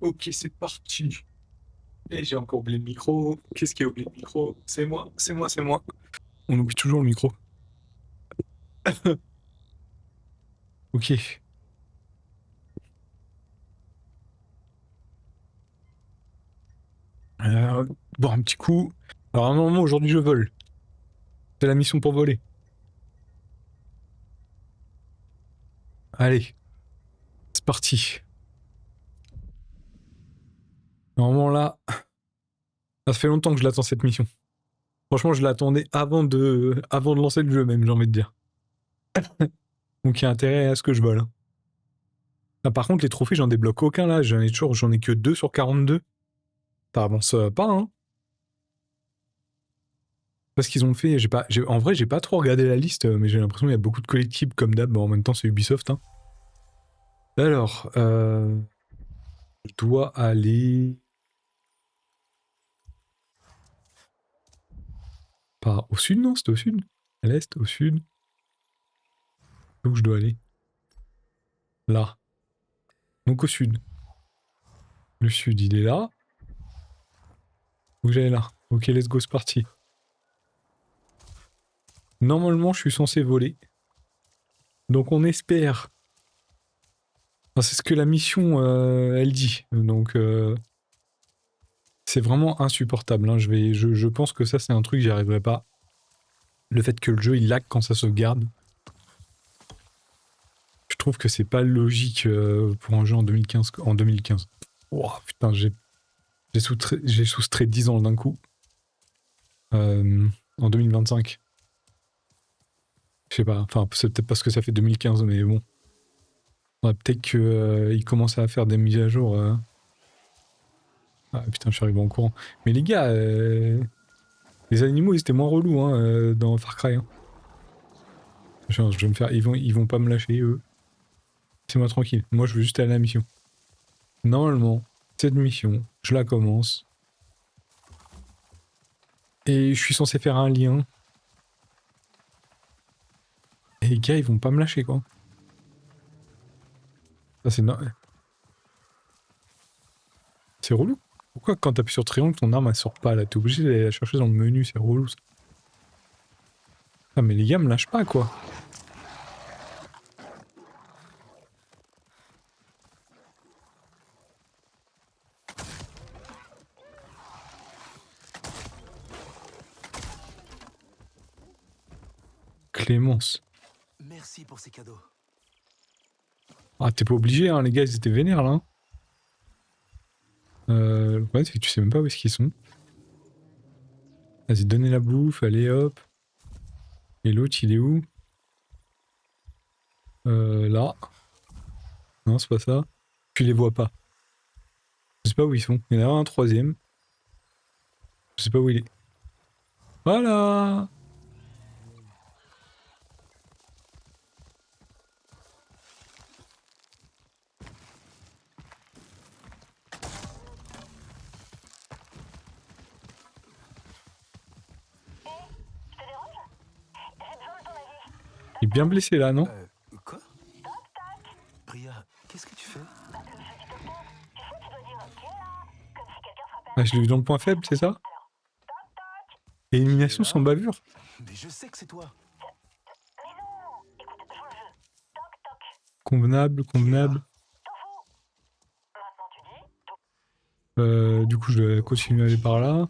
Ok, c'est parti. Et j'ai encore oublié le micro. Qu'est-ce qui a oublié le micro? C'est moi, c'est moi, c'est moi. On oublie toujours le micro. Ok. Euh, bon, un petit coup. Alors, à un moment, aujourd'hui, je vole. C'est la mission pour voler. Allez, c'est parti. Normalement, là, ça fait longtemps que je l'attends, cette mission. Franchement, je l'attendais avant de lancer le jeu, même, j'ai envie de dire. Donc, il y a intérêt à ce que je vole. Ah, par contre, les trophées, j'en débloque aucun, là. J'en ai que 2 sur 42. Ça avance pas, hein. Parce qu'ils ont fait, en vrai, j'ai pas trop regardé la liste, mais j'ai l'impression qu'il y a beaucoup de collectibles comme d'hab. Bon, en même temps, c'est Ubisoft. Hein. Alors, je dois aller au sud, non? C'était au sud? À l'est, au sud? Où je dois aller? Là. Donc au sud. Le sud, il est là. Où j'allais là? Ok, let's go, c'est parti. Normalement, je suis censé voler. Donc on espère. Enfin, c'est ce que la mission, elle dit. Donc c'est vraiment insupportable. Hein. Je pense que ça, c'est un truc, j'y arriverai pas. Le fait que le jeu, il lag quand ça sauvegarde. Je trouve que c'est pas logique pour un jeu en 2015. En 2015. Wow, putain, j'ai soustrait 10 ans d'un coup. En 2025. Je sais pas, enfin, c'est peut-être parce que ça fait 2015, mais bon. Ouais, peut-être qu'ils commencent à faire des mises à jour. Ah putain, je suis arrivé en courant. Mais les gars, les animaux, ils étaient moins relous hein, dans Far Cry. Hein. Je vais me faire, ils vont pas me lâcher, eux. C'est moi tranquille. Moi, je veux juste aller à la mission. Normalement, cette mission, je la commence. Et je suis censé faire un lien. Et les gars, ils vont pas me lâcher, quoi. Ça, c'est relou. Pourquoi quand t'appuies sur triangle, ton arme, elle sort pas, là? T'es obligé d'aller la chercher dans le menu, c'est relou, ça. Ah, mais les gars me lâchent pas, quoi. Clémence. Merci pour ces cadeaux. Ah, t'es pas obligé, hein, les gars, ils étaient vénères, là. Hein. Le problème, c'est que tu sais même pas où est-ce qu'ils sont. Vas-y, donnez la bouffe, allez, hop. Et l'autre, il est où? Là. Non, c'est pas ça. Tu les vois pas. Je sais pas où ils sont. Il y en a un troisième. Je sais pas où il est. Voilà! Il est bien blessé, là, non? Quoi? Priya, qu'est-ce que tu fais? Ah, je l'ai vu dans le point faible, c'est ça? Élimination sans bavure? Mais je sais que c'est toi. Convenable, convenable. Du coup, je vais continuer à aller par là.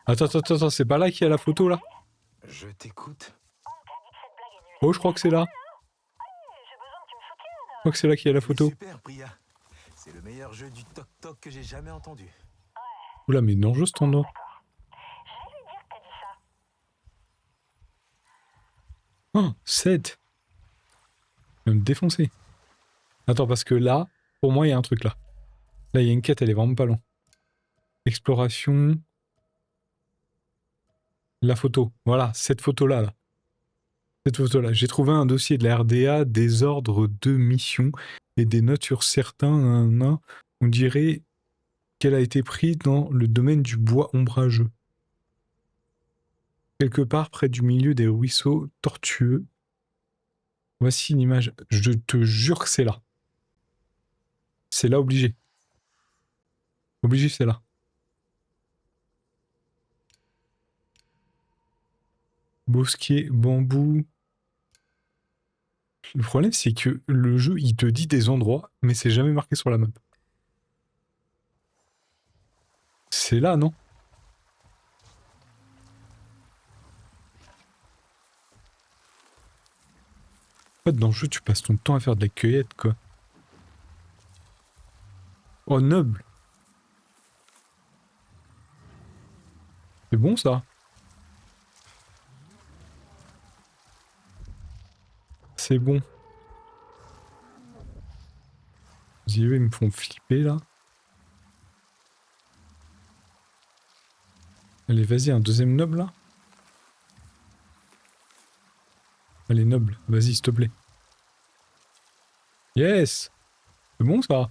Attends, c'est pas là qu'il y a la photo, là? Je t'écoute. Oh, je crois que c'est là. Je crois que c'est là qu'il y a la C'est photo. super, Priya. C'est le meilleur jeu du toc-toc que j'ai jamais entendu. Oula, mais dangereux cet endroit. Oh, 7. Je vais me défoncer. Attends, parce que là, pour moi, il y a un truc là. Là, il y a une quête, elle est vraiment pas loin. Exploration. La photo. Voilà, cette photo-là. Là. Cette photo-là. J'ai trouvé un dossier de la RDA, des ordres de mission et des notes sur certains. On dirait qu'elle a été prise dans le domaine du bois ombrageux. Quelque part près du milieu des ruisseaux tortueux. Voici une image. Je te jure que c'est là. C'est là obligé. Obligé, c'est là. Bosquet, bambou. Le problème, c'est que le jeu, il te dit des endroits, mais c'est jamais marqué sur la map. C'est là, non? En fait, dans le jeu, tu passes ton temps à faire de la cueillette, quoi. Oh, noble. C'est bon, ça. C'est bon. Vas-y, eux, ils me font flipper, là. Allez, vas-y, un deuxième noble, là. Allez, noble, vas-y, s'il te plaît. Yes! C'est bon, ça.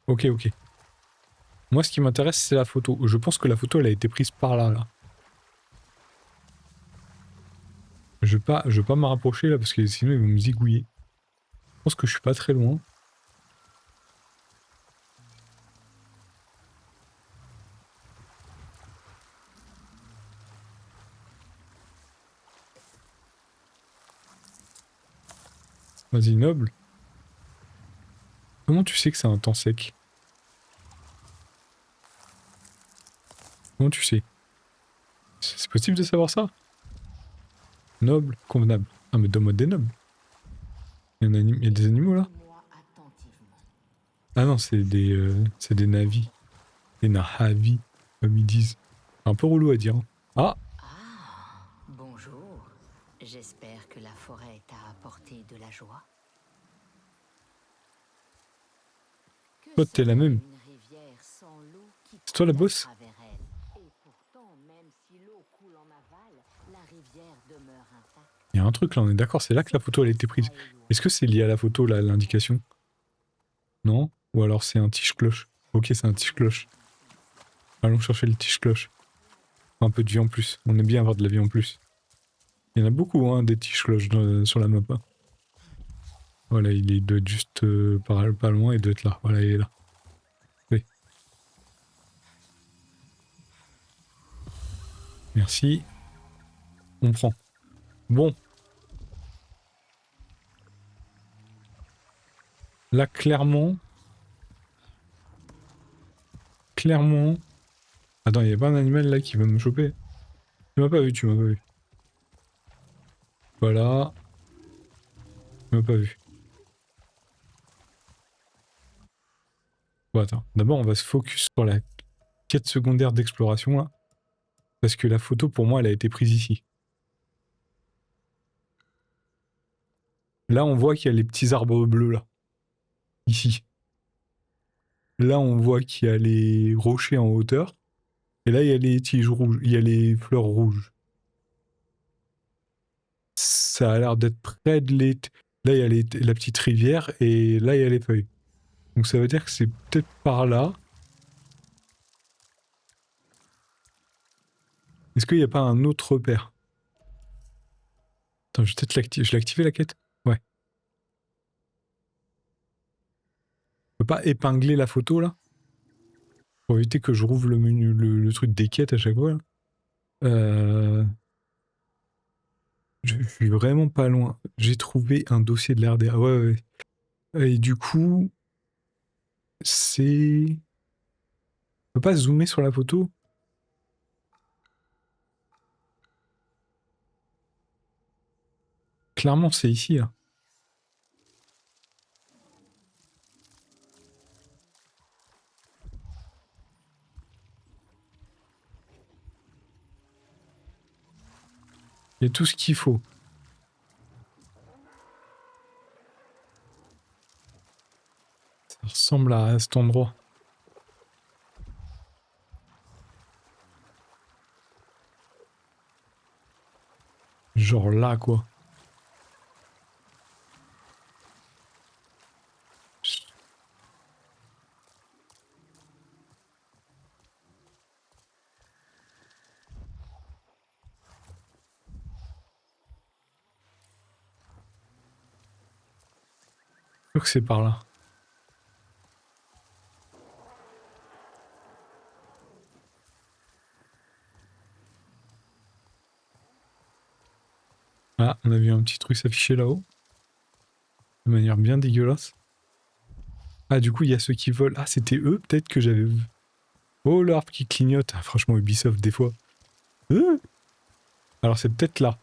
Ok, ok. Moi, ce qui m'intéresse, c'est la photo. Je pense que la photo, elle a été prise par là, là. Je vais pas me rapprocher, là, parce que sinon, ils vont me zigouiller. Je pense que je suis pas très loin. Vas-y, noble. Comment tu sais que c'est un temps sec? Comment tu sais? C'est possible de savoir ça? Noble, convenable. Ah, mais donne-moi des nobles. Il y a des animaux, là? Ah non, c'est des navis. Des nahavis, comme ils disent. Un peu relou à dire, hein. Ah! Ah, bonjour. J'espère que la forêt t'a apporté de la joie. Que Toi, t'es la serait même. une rivière sans l'eau qui C'est toi la coule à boss? travers elle? Et pourtant, même si l'eau coule en aval, la rivière demeure intacte. Il y a un truc là, on est d'accord, c'est là que la photo elle a été prise. Est-ce que c'est lié à la photo là, l'indication? Non? Ou alors c'est un tige-cloche? Ok, c'est un tige-cloche. Allons chercher le tige-cloche. Un peu de vie en plus. On aime bien avoir de la vie en plus. Il y en a beaucoup, hein, des tige-cloches sur la map. Hein. Voilà, il doit être juste pas loin, il doit être là. Voilà, il est là. Oui. Merci. On prend. Bon. Là, clairement. Clairement. Attends, il n'y a pas un animal là qui va me choper? Tu m'as pas vu, tu m'as pas vu. Voilà. Tu m'as pas vu. Bon, attends. D'abord, on va se focus sur la quête secondaire d'exploration là. Parce que la photo, pour moi, elle a été prise ici. Là, on voit qu'il y a les petits arbres bleus là. Ici. Là, on voit qu'il y a les rochers en hauteur. Et là, il y a les tiges rouges. Il y a les fleurs rouges. Ça a l'air d'être près de les. Là, il y a la petite rivière et là, il y a les feuilles. Donc ça veut dire que c'est peut-être par là. Est-ce qu'il n'y a pas un autre repère? Attends, je vais peut-être l'activer. Je l'ai activé la quête? Ouais. Je peux pas épingler la photo là? Pour éviter que je rouvre le menu, le truc des quêtes à chaque fois là. Je suis vraiment pas loin. J'ai trouvé un dossier de l'RDA. Ouais, ouais. Et du coup, c'est. On peut pas zoomer sur la photo? Clairement, c'est ici là. Il y a tout ce qu'il faut. Ça ressemble à cet endroit. Genre là, quoi. sûr que c'est par là. Ah, on a vu un petit truc s'afficher là-haut. De manière bien dégueulasse. Ah, du coup, il y a ceux qui volent. Ah, c'était eux, peut-être que j'avais vu. Oh, l'arbre qui clignote. Ah, franchement, Ubisoft, des fois. Alors, c'est peut-être là.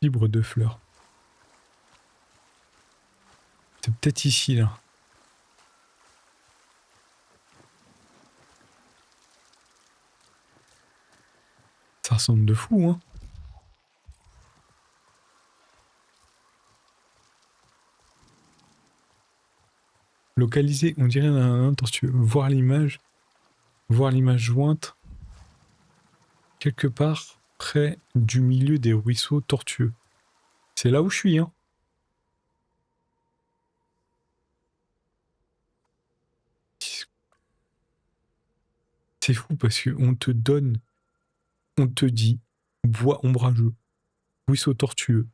Fibre de fleurs. C'est peut-être ici, là. Ça ressemble de fou, hein. Localiser, on dirait un tortueux. Voir l'image jointe quelque part près du milieu des ruisseaux tortueux. C'est là où je suis, hein. C'est fou parce qu'on te donne, on te dit bois ombrageux, ruisseau tortueux,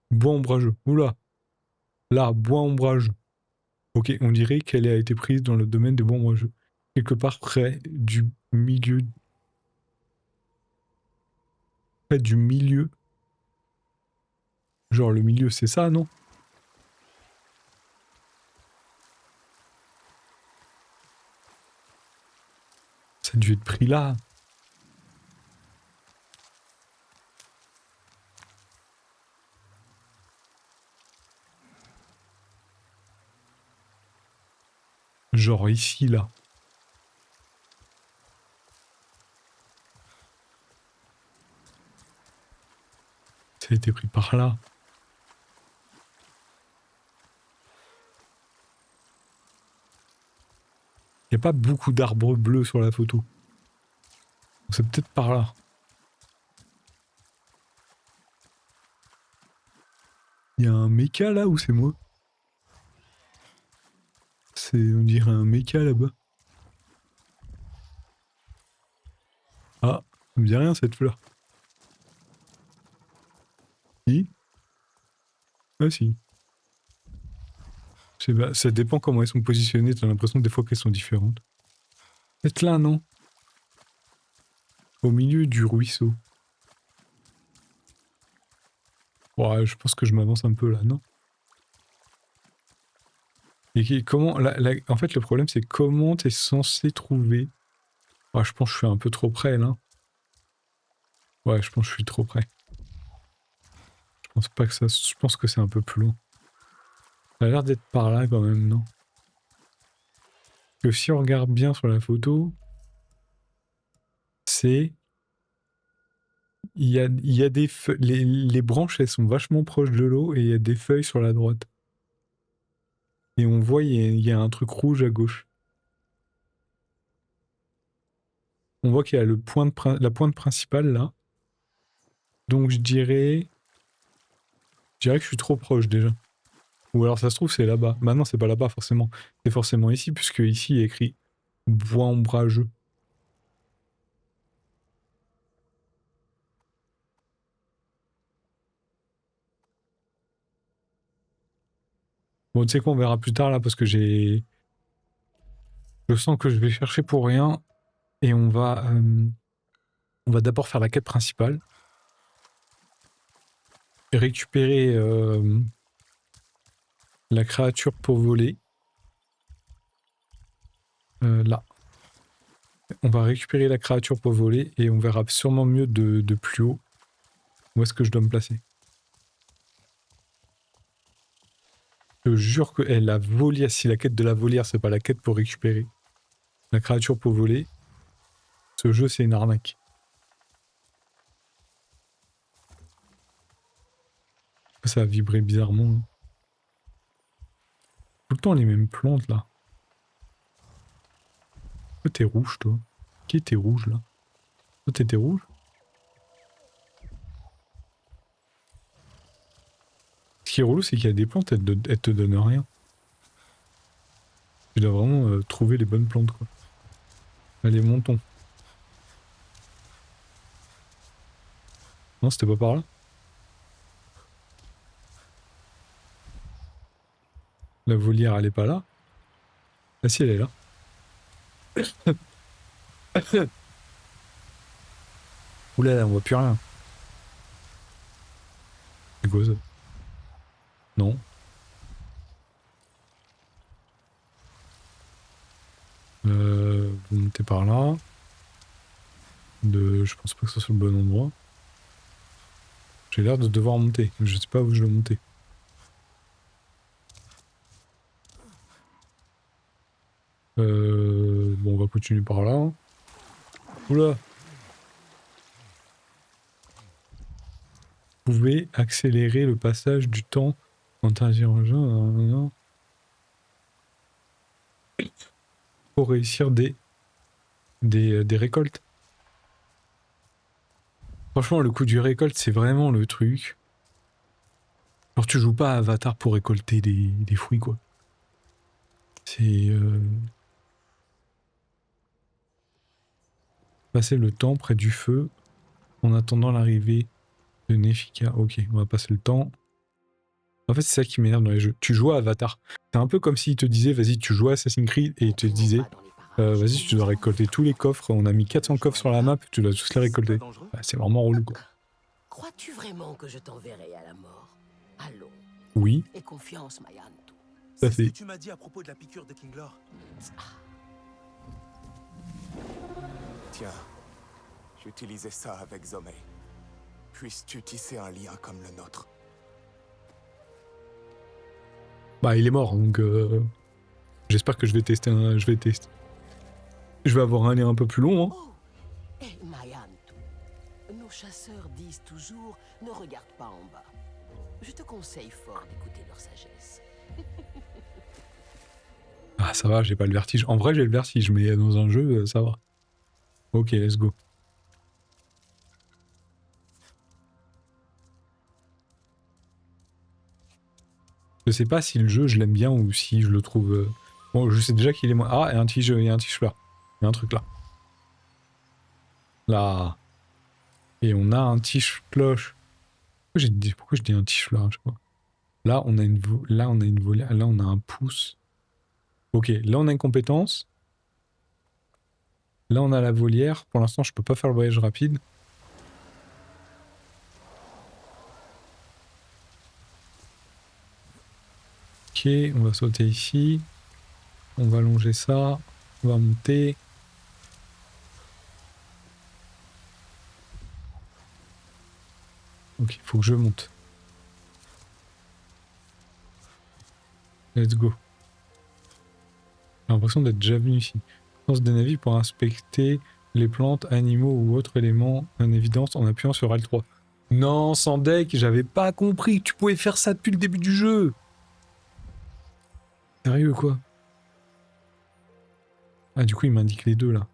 bois ombrageux. Oula, là, bois ombrageux. Ok, on dirait qu'elle a été prise dans le domaine des bois ombrageux. Quelque part près du milieu. Genre le milieu, c'est ça, non? Ça a dû être pris là. Genre ici, là. Ça a été pris par là. Il n'y a pas beaucoup d'arbres bleus sur la photo. C'est peut-être par là. Il y a un méca là ou c'est moi? On dirait un méca là-bas. Ah, ça me dit rien cette fleur. Si? Ah si. Je sais pas, ça dépend comment elles sont positionnées, t'as l'impression des fois qu'elles sont différentes. Peut-être là, non? Au milieu du ruisseau. Ouais, je pense que je m'avance un peu là, non? Et comment, en fait, le problème, c'est comment t'es censé trouver. Ah, je pense que je suis un peu trop près là. Ouais, je pense que je suis trop près. Je pense pas que ça. Je pense que c'est un peu plus loin. Ça a l'air d'être par là quand même, non? Que si on regarde bien sur la photo, c'est. Il y a des feuilles. Les branches, elles sont vachement proches de l'eau et il y a des feuilles sur la droite. Et on voit, il y a un truc rouge à gauche. On voit qu'il y a la pointe principale là. Donc je dirais que je suis trop proche déjà. Ou alors ça se trouve c'est là-bas. Maintenant c'est pas là-bas forcément. C'est forcément ici puisque ici il y a écrit bois ombrageux. Bon, tu sais quoi, on verra plus tard là parce que je sens que je vais chercher pour rien et on va d'abord faire la quête principale et récupérer la créature pour voler. Là. On va récupérer la créature pour voler et on verra sûrement mieux de plus haut où est-ce que je dois me placer. Je jure que la volière, si la quête de la volière, c'est pas la quête pour récupérer la créature pour voler, ce jeu c'est une arnaque. Ça a vibré bizarrement. Hein. Tout le temps les mêmes plantes là. Pourquoi t'es rouge toi? Qui était rouge là? Toi t'étais rouge? Ce qui est relou c'est qu'il y a des plantes, elles te donnent rien. Tu dois vraiment trouver les bonnes plantes quoi. Allez, montons. Non, c'était pas par là. La volière, elle est pas là. Ah si, elle est là. Oula, là, on voit plus rien. C'est quoi ça? Non. Vous montez par là. Je pense pas que ce soit le bon endroit. J'ai l'air de devoir monter. Je sais pas où je vais monter. Bon, on va continuer par là. Hein. Oula! Vous pouvez accélérer le passage du temps en interagissant pour réussir des récoltes. Franchement, le coup du récolte, c'est vraiment le truc. Alors, tu joues pas à Avatar pour récolter des fruits, quoi. C'est... passer le temps près du feu en attendant l'arrivée de Nefika. Ok, on va passer le temps. En fait, c'est ça qui m'énerve dans les jeux. Tu joues à Avatar. C'est un peu comme s'il te disait, vas-y, tu joues à Assassin's Creed, et il te disait, vas-y, tu dois récolter tous les coffres. On a mis 400 coffres sur la map, tu dois tous les récolter. Bah, c'est vraiment relou, quoi. Crois-tu vraiment que je t'enverrai à la mort? Allons. Oui, Aie confiance, Mayantu. ça C'est ce que fait. tu m'as dit à propos de la piqûre de Kinglor. Tiens, j'utilisais ça avec Zomei. Puisses-tu tisser un lien comme le nôtre? Bah, il est mort, donc j'espère que je vais tester je vais tester. Je vais avoir un lien un peu plus long, hein. Oh, hé, Mayantu. Nos chasseurs disent toujours, ne regarde pas en bas. Je te conseille fort d'écouter leur sagesse. Ah, ça va, j'ai pas le vertige. En vrai, j'ai le vertige, mais dans un jeu, ça va. Ok, let's go. Je sais pas si le jeu, je l'aime bien ou si je le trouve... Bon, je sais déjà qu'il est moins... Ah, il y a un tige là. Il y a un truc là. Là. Et on a un tige cloche. Pourquoi je dis un tige là, je sais pas. Là, on a une volée. Là, on a un pouce. Ok, là, on a une compétence. Là, on a la volière. Pour l'instant, je peux pas faire le voyage rapide. Ok, on va sauter ici. On va longer ça. On va monter. Ok, il faut que je monte. Let's go. J'ai l'impression d'être déjà venu ici. Lance des navires pour inspecter les plantes, animaux ou autres éléments en évidence en appuyant sur L3. Non, sans deck, j'avais pas compris que tu pouvais faire ça depuis le début du jeu. Sérieux quoi? Ah du coup il m'indique les deux là.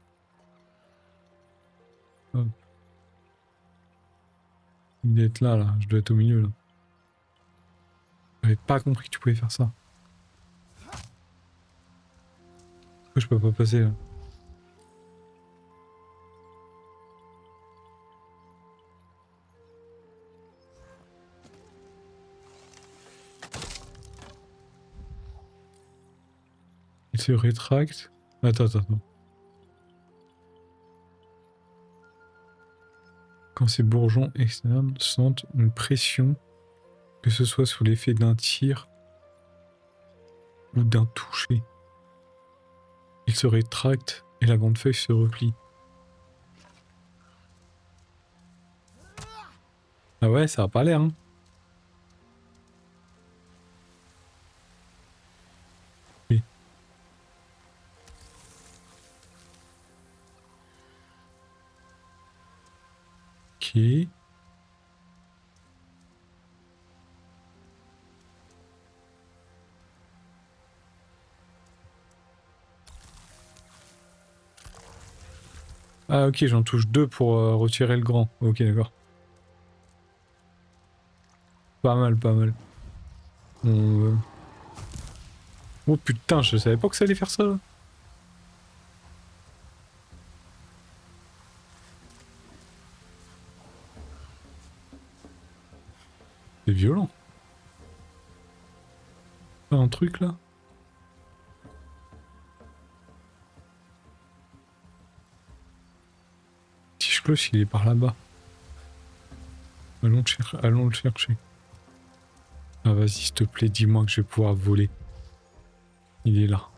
Hop. Il doit être là, je dois être au milieu là. J'avais pas compris que tu pouvais faire ça. Pourquoi je peux pas passer là? Il se rétracte. Attends. Quand ces bourgeons externes sentent une pression, que ce soit sous l'effet d'un tir ou d'un toucher, ils se rétractent et la grande feuille se replie. Ah ouais, ça a pas l'air, hein. Oui. Ok. Ah ok, j'en touche deux pour retirer le grand. Ok, d'accord. Pas mal. On, oh putain, je savais pas que ça allait faire ça. Là. violent. Pas un truc là? Tige cloche, il est par là-bas. Allons le chercher. Ah vas-y, s'il te plaît, dis-moi que je vais pouvoir voler. Il est là.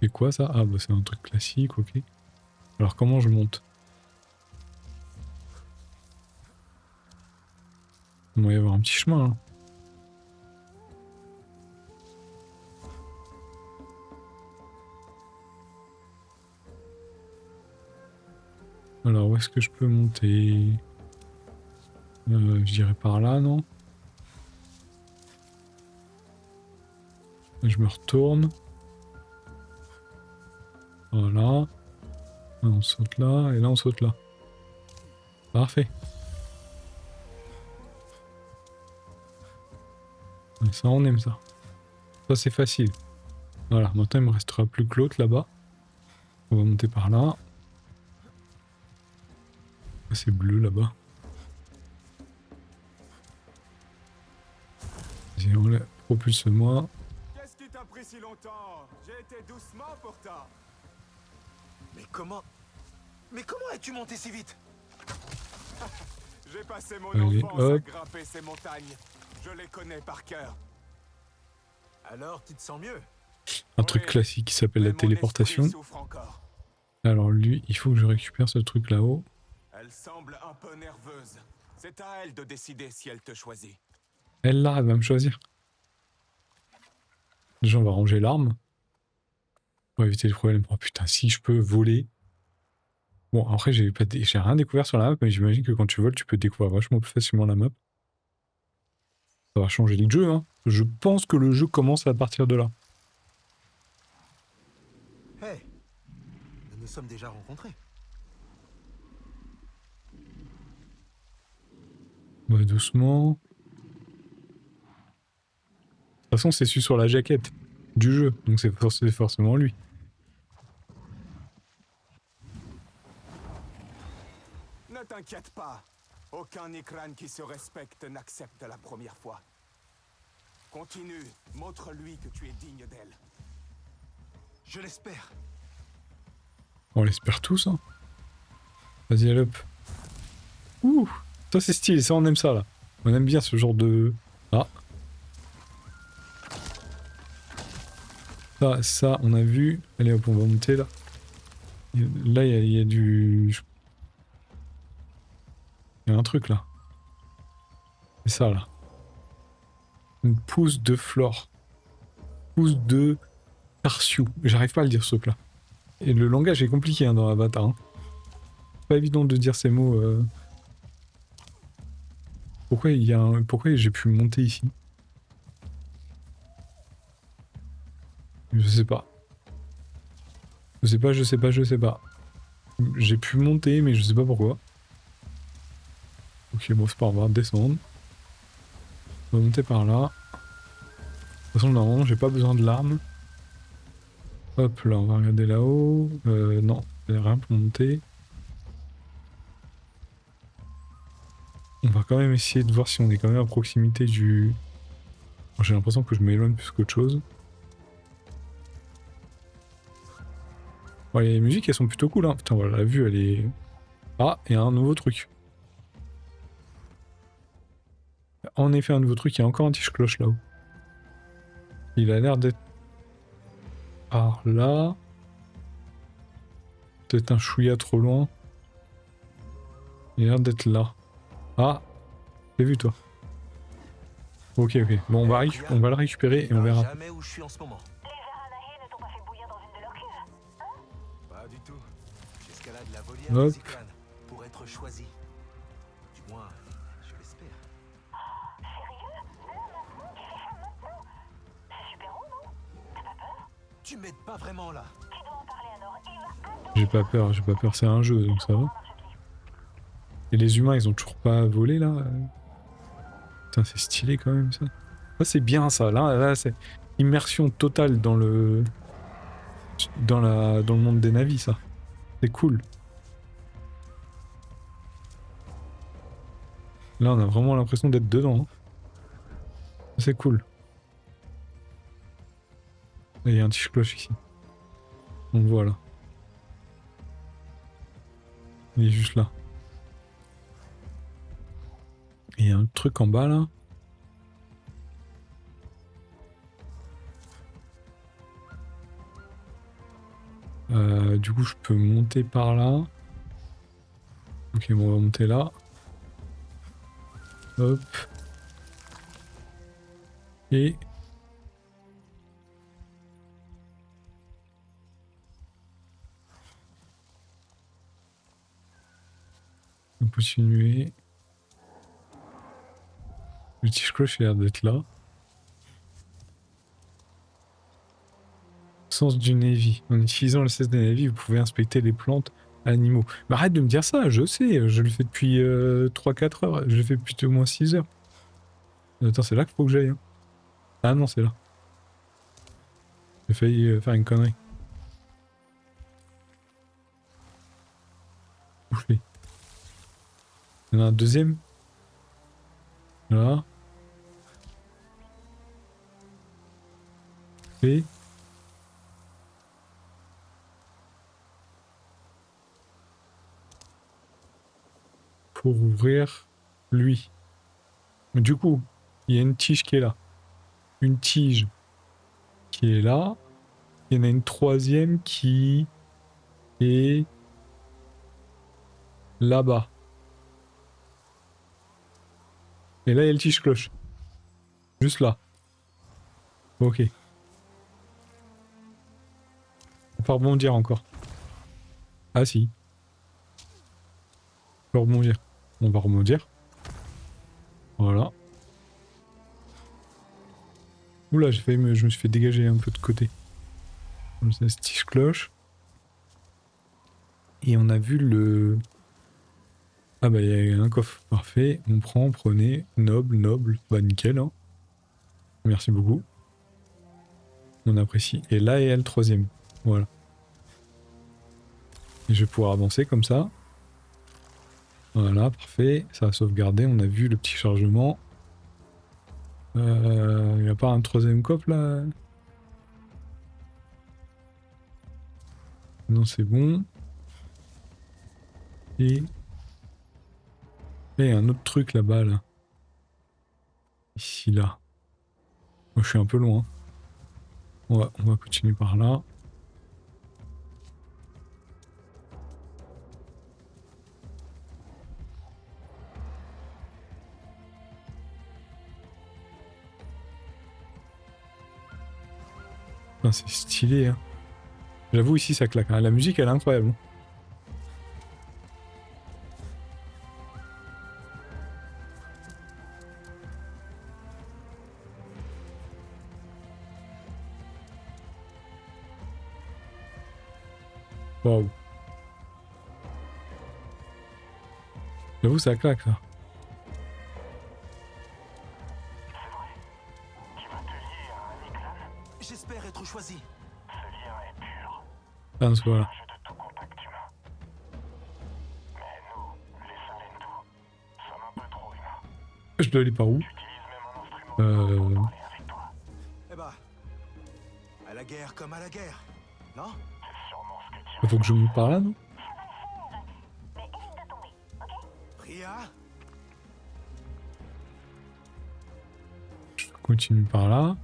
C'est quoi ça? Ah bah c'est un truc classique, ok. Alors comment je monte? Il doit y avoir un petit chemin là. Alors où est-ce que je peux monter? Je dirais par là, non? Je me retourne. Voilà. Là, on saute là, et là on saute là. Parfait. Et ça, on aime ça. Ça, c'est facile. Voilà, maintenant il me restera plus que l'autre là-bas. On va monter par là. C'est bleu là-bas. Vas-y, on propulse-moi. Qu'est-ce qui t'a pris si longtemps? J'ai été doucement pourtant. Mais comment es-tu monté si vite? J'ai passé mon Allez, enfance à hop. grimper ces montagnes. Je les connais par cœur. Alors, tu te sens mieux? Un truc classique qui s'appelle Mais la mon téléportation. esprit souffre encore. Alors lui, il faut que je récupère ce truc là-haut. Elle semble un peu nerveuse. C'est à elle de décider si elle te choisit. Elle là, elle va me choisir. Déjà, on va ranger l'arme. Pour éviter les problèmes. Oh putain, si je peux voler. Bon, après, j'ai rien découvert sur la map, mais j'imagine que quand tu voles, tu peux découvrir vachement plus facilement la map. Ça va changer le jeu, hein. Je pense que le jeu commence à partir de là. Hey, nous nous sommes déjà rencontrés. On va doucement. De toute façon, c'est su sur la jaquette du jeu, donc c'est forcément lui. Ne t'inquiète pas. Aucun Nikran qui se respecte n'accepte la première fois. Continue. Montre-lui que tu es digne d'elle. Je l'espère. On l'espère tous, hein. Vas-y, allez hop. Ouh, ça c'est stylé, ça on aime ça là. On aime bien ce genre de... Ah. Ça, on a vu. Allez hop, on va monter là. Là, il y a du... Il y a un truc là. C'est ça là. Une pousse de flore. Pousse de Tarsiu. J'arrive pas à le dire ce truc là. Et le langage est compliqué hein, dans Avatar. Hein. C'est pas évident de dire ces mots. Pourquoi j'ai pu monter ici? Je sais pas. Je sais pas. J'ai pu monter, mais je sais pas pourquoi. Ok, bon, c'est pas grave, on va descendre. On va monter par là. De toute façon, normalement, j'ai pas besoin de l'arme. Hop, là, on va regarder là-haut. Non, il n'y a rien pour monter. On va quand même essayer de voir si on est quand même à proximité du... J'ai l'impression que je m'éloigne plus qu'autre chose. Bon, les musiques, elles sont plutôt cool, hein. Putain, voilà, la vue, elle est... Ah, et un nouveau truc. En effet, un nouveau truc, il y a encore un tige-cloche là-haut. Il a l'air d'être... par là. Peut-être un chouïa trop loin. Il a l'air d'être là. Ah, j'ai vu toi. Ok, ok. Bon, on va le récupérer et on verra. Jamais où je suis en ce moment. Les Aranahe ne t'ont pas fait bouillir dans une de leurs cuves. Pas du tout. J'escalade la volière Hop. de Ziklan pour être choisi. Du moins, je l'espère. C'est super haut, non? T'as pas peur? Tu m'aides pas vraiment là. Tu dois en parler à Nord. J'ai pas peur, c'est un jeu, donc ça va. Et les humains, ils ont toujours pas volé là. Putain, c'est stylé quand même ça. Ça c'est bien ça. Là c'est immersion totale dans le monde des navis ça. C'est cool. Là, on a vraiment l'impression d'être dedans. Hein. C'est cool. Et il y a un tige-cloche ici. On le voit là. Il est juste là. Et il y a un truc en bas là. Du coup, je peux monter par là. Ok, bon, on va monter là. Hop. Et... on peut continuer. Le tige-cloche a l'air d'être là. Sens du Navy. En utilisant le sens du Navy, vous pouvez inspecter les plantes, animaux. Mais arrête de me dire ça, je sais, je le fais depuis 3-4 heures, je le fais depuis au moins 6 heures. Attends, c'est là qu'il faut que j'aille. Hein. Ah non, c'est là. J'ai failli faire une connerie. Bouffé. Il y en a un deuxième. Là. Et... pour ouvrir lui. Mais du coup, il y a une tige qui est là. Une tige qui est là. Il y en a une troisième qui est là-bas. Et là, il y a le tige-cloche. Juste là. Ok. On va rebondir encore. Ah si. On va rebondir. On va rebondir. Voilà. Oula, je me suis fait dégager un peu de côté. Comme ça, ce tige-cloche. Et on a vu le... ah bah il y a un coffre. Parfait. On prend, prenez. Noble, noble. Bah nickel. Hein. Merci beaucoup. On apprécie. Et là, il y a le troisième. Voilà. Et je vais pouvoir avancer comme ça. Voilà, parfait. Ça a sauvegardé. On a vu le petit chargement. Il n'y a pas un troisième coffre là? Non, c'est bon. Et un autre truc là-bas, là. Ici, là. Moi, je suis un peu loin. On va continuer par là. Ah, c'est stylé, hein. J'avoue, ici, ça claque. Hein. La musique, elle est incroyable. Waouh. J'avoue, ça claque, ça. J'espère être choisi. Ah, non, c'est pas là. Je dois aller par où? Eh bah, à la guerre comme à la guerre, non? Faut que je monte par là, non? Priya? Je continue par là.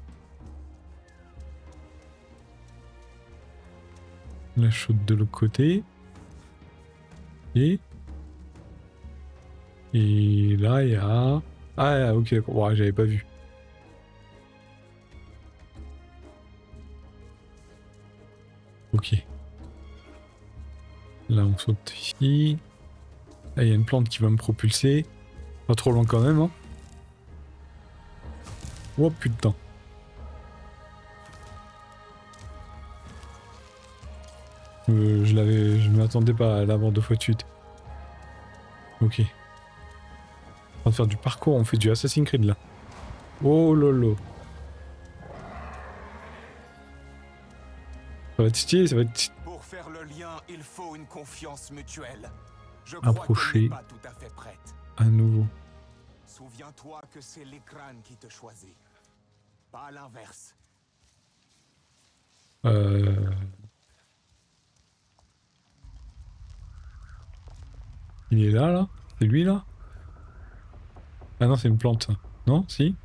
La chaude de l'autre côté. Et là, il y a... ah, ok, ouais, j'avais pas vu. Ok. Là, on saute ici. Là, il y a une plante qui va me propulser. Pas trop loin quand même, hein. Oh putain. Je m'attendais pas à l'avoir 2 fois de suite. Ok. On va faire du parcours, on fait du Assassin's Creed là. Oh lolo. Ça va être stylé, ça va être... Pour faire le lien, il faut une confiance mutuelle. Je Approcher. crois qu'elle n'est pas tout à fait prête. à nouveau. Souviens-toi que c'est l'écran qui te choisit. Pas l'inverse. Il est là, là? C'est lui, là? Ah non, c'est une plante, ça. Non? Si?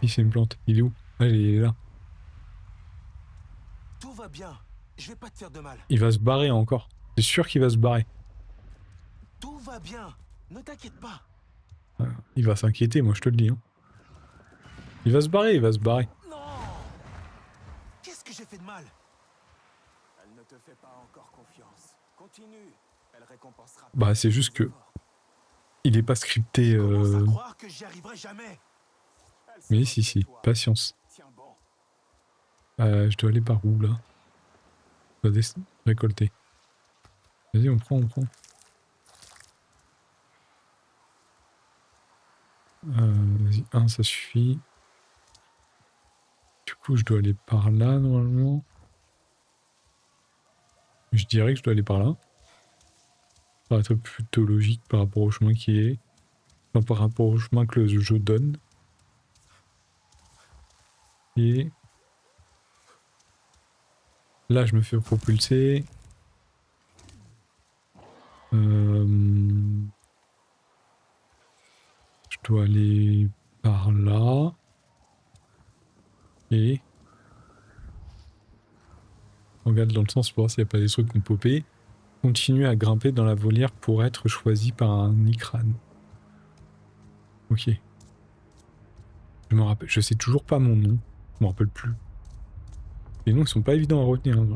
Si, c'est une plante. Il est où? Ah, il est là. Tout va bien. Je vais pas te faire de mal. Il va se barrer encore. C'est sûr qu'il va se barrer. Tout va bien. Ne t'inquiète pas. Il va s'inquiéter, moi, je te le dis. Hein. Il va se barrer, il va se barrer. Non. Qu'est-ce que j'ai fait de mal? Elle ne te fait pas encore confiance. Continue. Elle récompensera. Bah, c'est juste que... Il est pas scripté... Commence à croire que j'y arriverai jamais. Elle se Mais moque si, de si. toi. Patience. Tiens bon. Je dois aller par où, là? Je dois récolter. Vas-y, on prend, on prend. Vas-y, un, ça suffit. Du coup, je dois aller par là, normalement. Je dirais que je dois aller par là. Ça paraît être plutôt logique par rapport au chemin qui est. Enfin, par rapport au chemin que le jeu donne. Et... Là, je me fais propulser. Je dois aller par là. Et... On regarde dans le sens pour voir s'il n'y a pas des trucs qui ont popé. Continuer à grimper dans la volière pour être choisi par un Ikran. Ok. Je me rappelle, je sais toujours pas mon nom. Je me rappelle plus. Les noms ils sont pas évidents à retenir. Hein.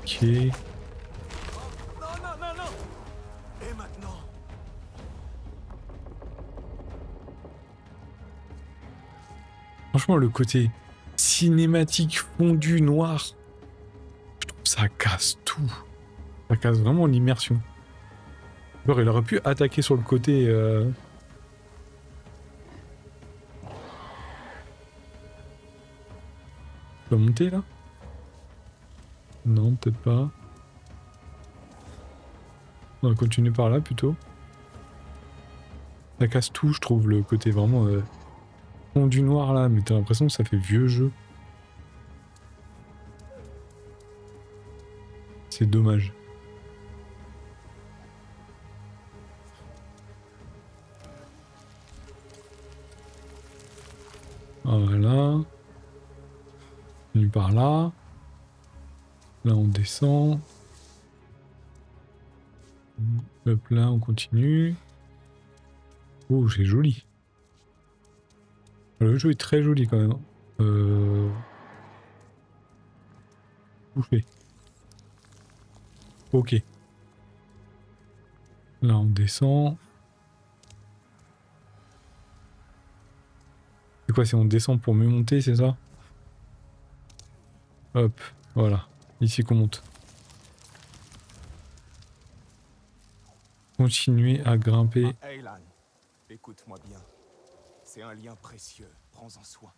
Ok. Non, non, non, non. Et maintenant? Franchement, le côté cinématique fondu noir, je trouve ça casse tout. Ça casse vraiment l'immersion. Alors, il aurait pu attaquer sur le côté. Je dois monter là? Non, peut-être pas. On va continuer par là plutôt. Ça casse tout, je trouve, le côté vraiment fondu noir là, mais t'as l'impression que ça fait vieux jeu. C'est dommage. Voilà. On par là. Là, on descend. Hop là, on continue. Oh, c'est joli. Le jeu est très joli quand même. Bouffé. Ok. Là, on descend. C'est quoi, c'est on descend pour mieux monter, c'est ça? Hop, voilà. Ici qu'on monte. Continuer à grimper. Ah, Aylan, écoute-moi bien. C'est un lien précieux. Prends-en soin.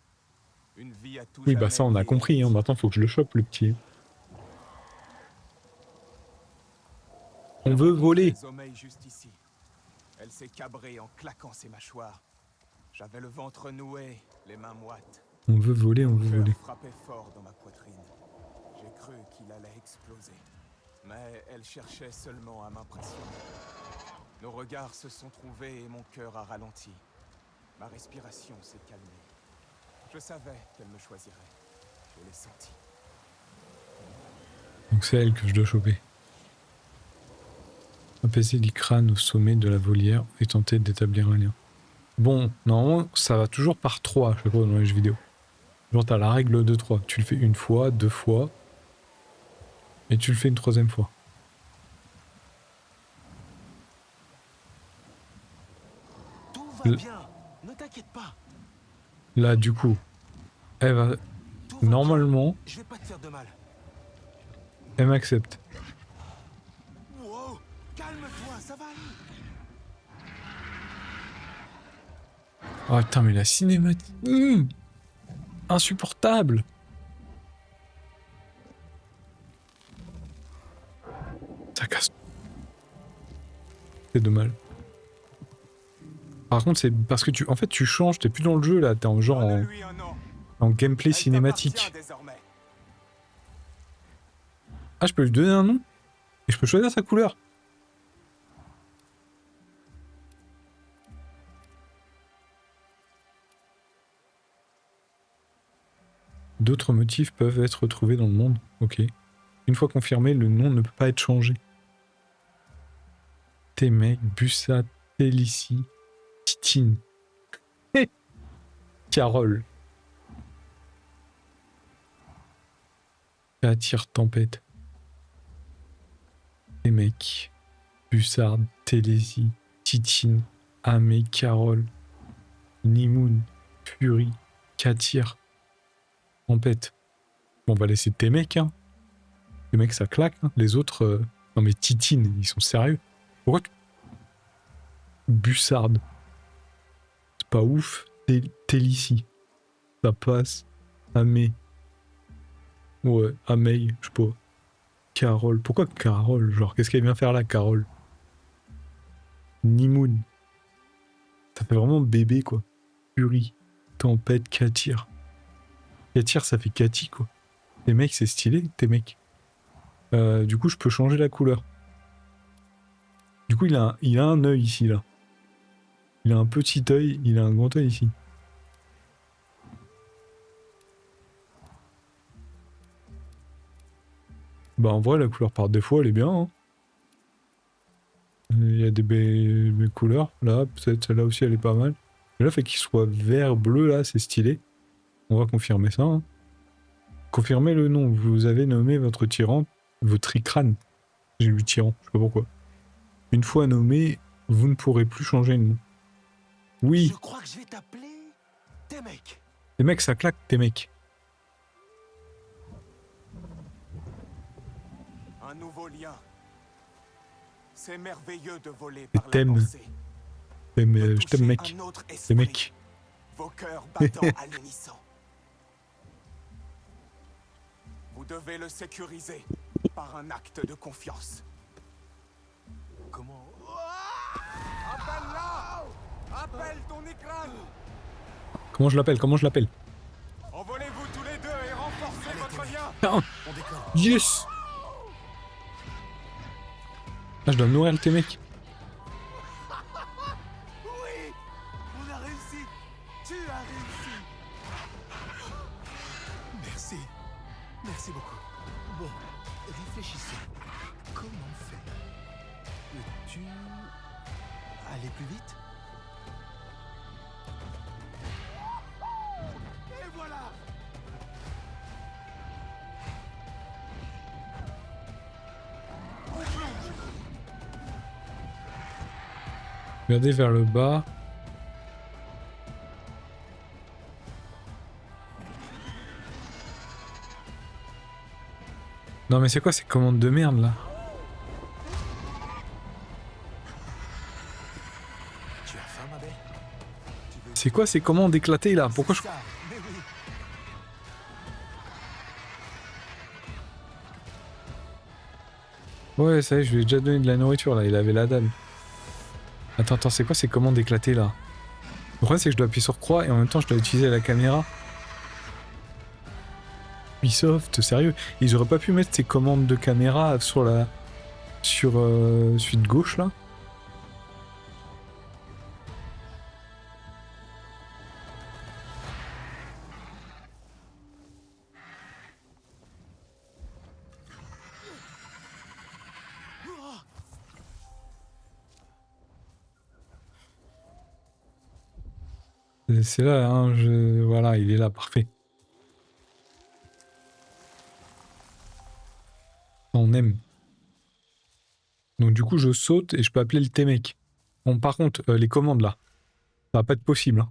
Une vie à tout Oui, bah jamais ça, on a liée. compris. Hein. Maintenant, faut que je le chope, le petit. On veut voler. Zomeille juste ici. Elle s'est cabrée en claquant ses mâchoires. J'avais le ventre noué, les mains moites. On veut voler, on veut Le voler. cœur frappait fort dans ma poitrine. J'ai cru qu'il allait exploser. Mais elle cherchait seulement à m'impressionner. Nos regards se sont trouvés et mon cœur a ralenti. Ma respiration s'est calmée. Je savais qu'elle me choisirait. Je l'ai senti. Donc c'est elle que je dois choper. Apaiser l'Ikran au sommet de la volière et tenter d'établir un lien. Bon, normalement, ça va toujours par 3, je sais pas, dans les jeux vidéo. Genre, t'as la règle de 3. Tu le fais une fois, 2 fois, et tu le fais une 3e fois. Tout va bien. Ne t'inquiète pas. Là, du coup, elle va... Tout va Normalement, bien. Je vais pas te faire de mal. elle m'accepte. Wow. Calme-toi, ça va aller. Oh putain, mais la cinématique... Insupportable. C'est de mal. Par contre, c'est parce que en fait, tu changes, t'es plus dans le jeu là, t'es en genre Donne-lui un nom. en gameplay Elle cinématique. t'appartient désormais. Ah, je peux lui donner un nom? Et je peux choisir sa couleur? D'autres motifs peuvent être retrouvés dans le monde. Ok. Une fois confirmé, le nom ne peut pas être changé. Témec, Bussa, Télissi, Titine. Carole. Attire tempête. Témec, Bussard, Télési, Titine, Amé, Carole, Nimoun, Fury, Katir, Tempête. Bon, on va laisser Témec, hein. Témec, ça claque, hein. Les autres... Non mais Titine, ils sont sérieux. Pourquoi Bussard. C'est pas ouf. Télissi. Ça passe. Amé. Ouais, Amé, je sais pas. Carole. Pourquoi Carole? Genre, qu'est-ce qu'elle vient faire là, Carole? Nimoun. Ça fait vraiment bébé, quoi. Fury. Tempête, Katir. Katir, ça fait Kati, quoi. Les mecs, c'est stylé, tes mecs. Du coup, je peux changer la couleur. Du coup, il a un œil ici, là. Il a un petit œil, il a un grand œil ici. Bah, en vrai, la couleur par défaut, elle est bien, hein. Il y a des belles couleurs. Là, peut-être celle-là aussi, elle est pas mal. Mais là, fait qu'il soit vert, bleu, là, c'est stylé. On va confirmer ça, hein. Confirmez le nom. Vous avez nommé votre tyran, votre tricrane. J'ai lu tyran, je sais pas pourquoi. Une fois nommé, vous ne pourrez plus changer de nom. Oui, Je crois que je vais t'appeler Témec. les mecs, ça claque, tes mecs. Un nouveau lien. C'est merveilleux de voler par la t'aime. pensée. Je De t'aime, toucher mec. un autre Les esprit. mecs. Vos cœurs battant à l'unisson. Vous devez le sécuriser par un acte de confiance. Comment... Appelle-la! Appelle ton écran! Comment je l'appelle? Comment je l'appelle? Envolez-vous tous les deux et renforcez votre lien! Ah, On décolle. yes! Ah, je dois nourrir le tes mecs. Oui! On a réussi! Tu as réussi! Merci. Merci beaucoup. Bon, réfléchissez. Comment faire? Peux-tu aller plus vite? Et voilà! Regardez vers le bas. Non mais c'est quoi ces commandes de merde là? Tu as faim, ma belle? Tu veux C'est quoi ces commandes éclatées là? Pourquoi je... ça? Mais oui. Ouais, ça y est, je lui ai déjà donné de la nourriture là, il avait la dalle. Attends, c'est quoi ces commandes éclatées là? Le problème c'est que je dois appuyer sur croix et en même temps je dois utiliser la caméra. Ubisoft, sérieux? Ils auraient pas pu mettre ces commandes de caméra sur la... sur celui de gauche là? C'est là, hein, voilà, il est là, parfait. On aime. Donc du coup, je saute et je peux appeler le T-Mec. Bon, par contre, les commandes là, ça va pas être possible.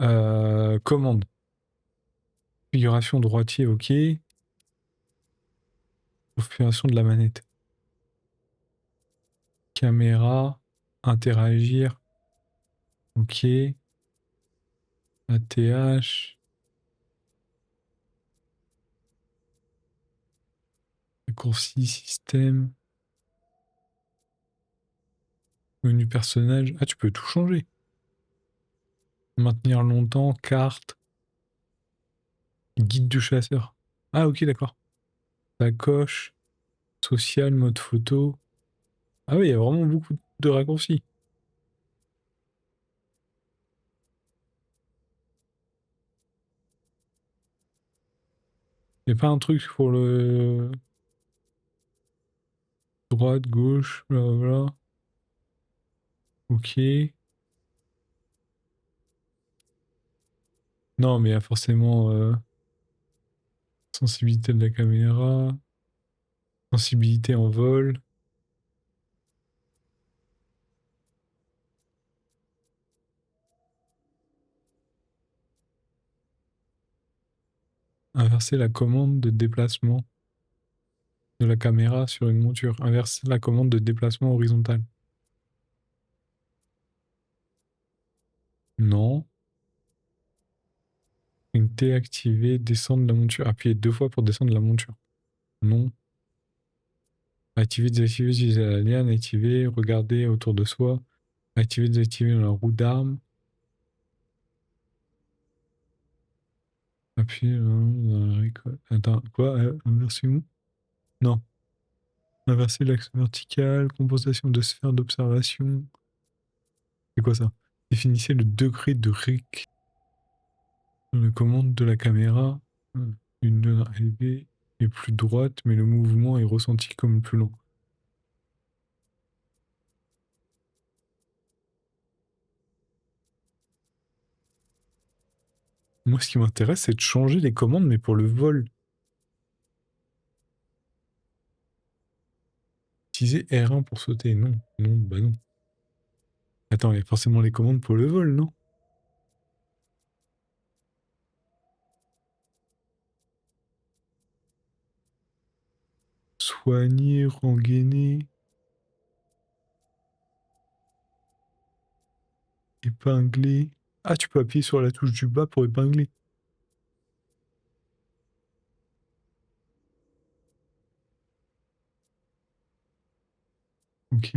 Hein. Commande. Configuration droitier, ok. Configuration de la manette. Caméra. Interagir. Ok. ATH. Raccourci système. Menu personnage. Ah, tu peux tout changer. Maintenir longtemps, carte. Guide du chasseur. Ah, ok, d'accord. Sacoche. Social, mode photo. Ah oui, il y a vraiment beaucoup de raccourcis. Il n'y a pas un truc pour le... Droite, gauche, blablabla. Ok. Non, mais il y a forcément sensibilité de la caméra, sensibilité en vol. Inverser la commande de déplacement de la caméra sur une monture. Inverser la commande de déplacement horizontal. Non. Une T activée, descendre la monture. Appuyer 2 fois pour descendre la monture. Non. Activer, désactiver, utiliser la liane, activer, regarder autour de soi. Activer, désactiver dans la roue d'armes. Appuyer dans la récolte. Attends, quoi? Inverser où? Non. Inverser l'axe vertical, compensation de sphère d'observation. C'est quoi ça? Définissez le degré de rec dans la commande de la caméra. Une donne élevée est plus droite, mais le mouvement est ressenti comme plus lent. Moi, ce qui m'intéresse, c'est de changer les commandes, mais pour le vol. Utiliser R1 pour sauter. Non, non, bah non. Attends, il y a forcément les commandes pour le vol, non? Soigner, rengainer. Épingler. Ah, tu peux appuyer sur la touche du bas pour épingler. Ok.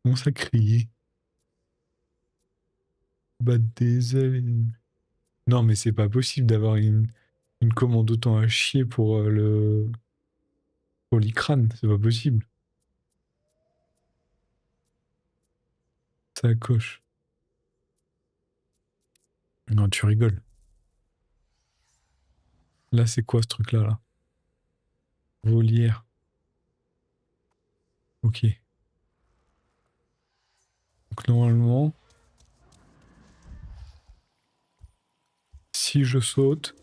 Comment ça crier? Battre des ailes. Non, mais c'est pas possible d'avoir une commande autant à chier pour le. Pour l'icrane, c'est pas possible. Sacoche. Non, tu rigoles. Là, c'est quoi ce truc-là, là? Volière. Ok. Donc, normalement, si je saute,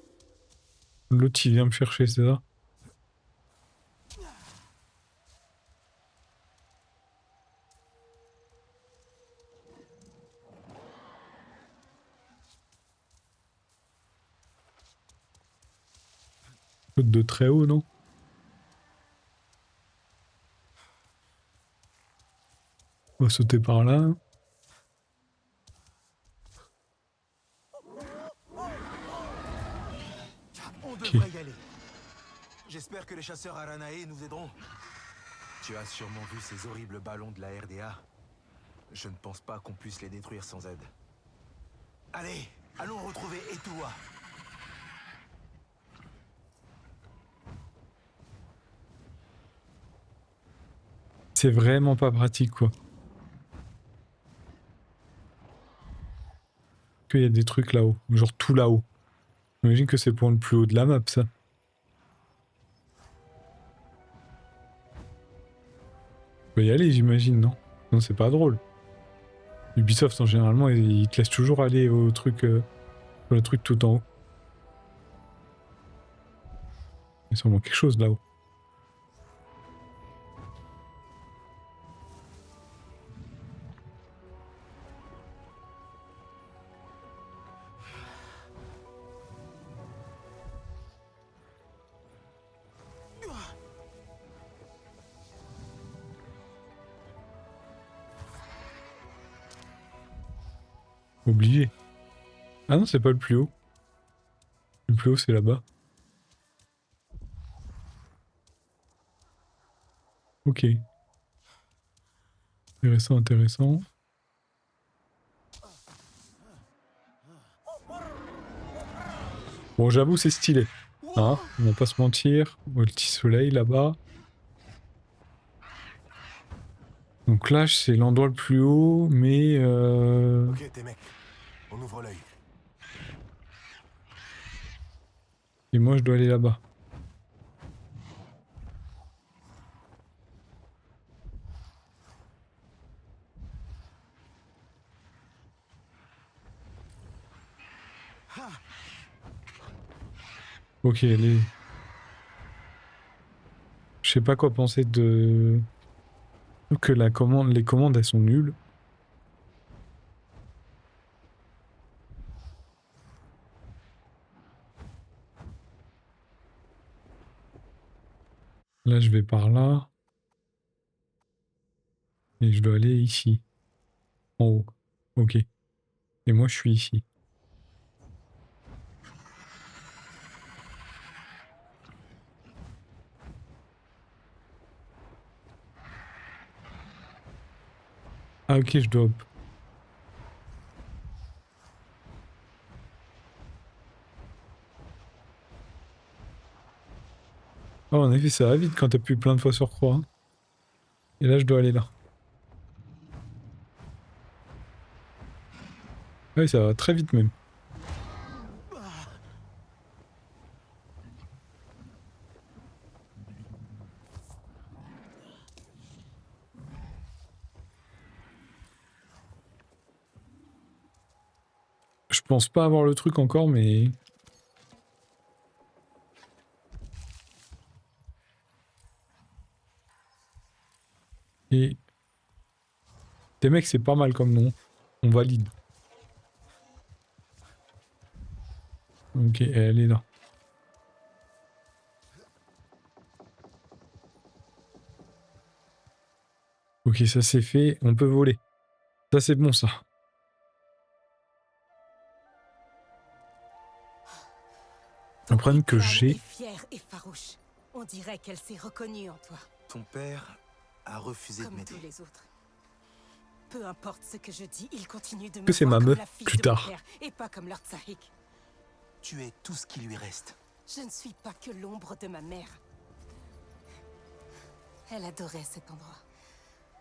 l'autre, il vient me chercher, c'est ça? Saute de très haut, non? On va sauter par là. On Ok. devrait y aller. J'espère que les chasseurs Aranae nous aideront. Tu as sûrement vu ces horribles ballons de la RDA. Je ne pense pas qu'on puisse les détruire sans aide. Allez, allons retrouver Etua. C'est vraiment pas pratique, quoi. Qu'il y a des trucs là-haut, genre tout là-haut. J'imagine que c'est pour le plus haut de la map, ça. On peut y aller, j'imagine, non? Non, c'est pas drôle. Ubisoft, en généralement, ils te laissent toujours aller au truc, sur le truc tout en haut. Il y a sûrement quelque chose là-haut. Obligé. Ah non, c'est pas le plus haut. plus haut, c'est là-bas. Ok. Intéressant, intéressant. Bon, j'avoue, c'est stylé. Hein, on va pas se mentir. Le petit soleil là-bas. Donc là, c'est l'endroit le plus haut, mais... Ok, tes mecs, on ouvre l'œil. Et moi, je dois aller là-bas. Ok, les... Je sais pas quoi penser de... Que la commande... les commandes, elles sont nulles. Là, je vais par là. Et je dois aller ici. En haut. Ok. Et moi, je suis ici. Ah ok, je dois... Oh, en effet, ça va vite quand t'appuies plein de fois sur croix. Hein. Et là, je dois aller là. Ouais, ça va très vite même. Je pense pas avoir le truc encore, mais... Et... Des mecs, c'est pas mal comme nom. On valide. Ok, elle est là. Ok, ça c'est fait. On peut voler. Ça c'est bon, ça. Le problème que j'ai... est fière et farouche. On dirait qu'elle s'est reconnue en toi, Ton père a refusé de comme m'aider. tous les autres. Peu importe ce que je dis, il continue de me Que c'est voir ma comme meuf, la fille plus de mon tard. père, et pas comme Lord Sahik. Tu es tout ce qui lui reste. Je ne suis pas que l'ombre de ma mère. Elle adorait cet endroit.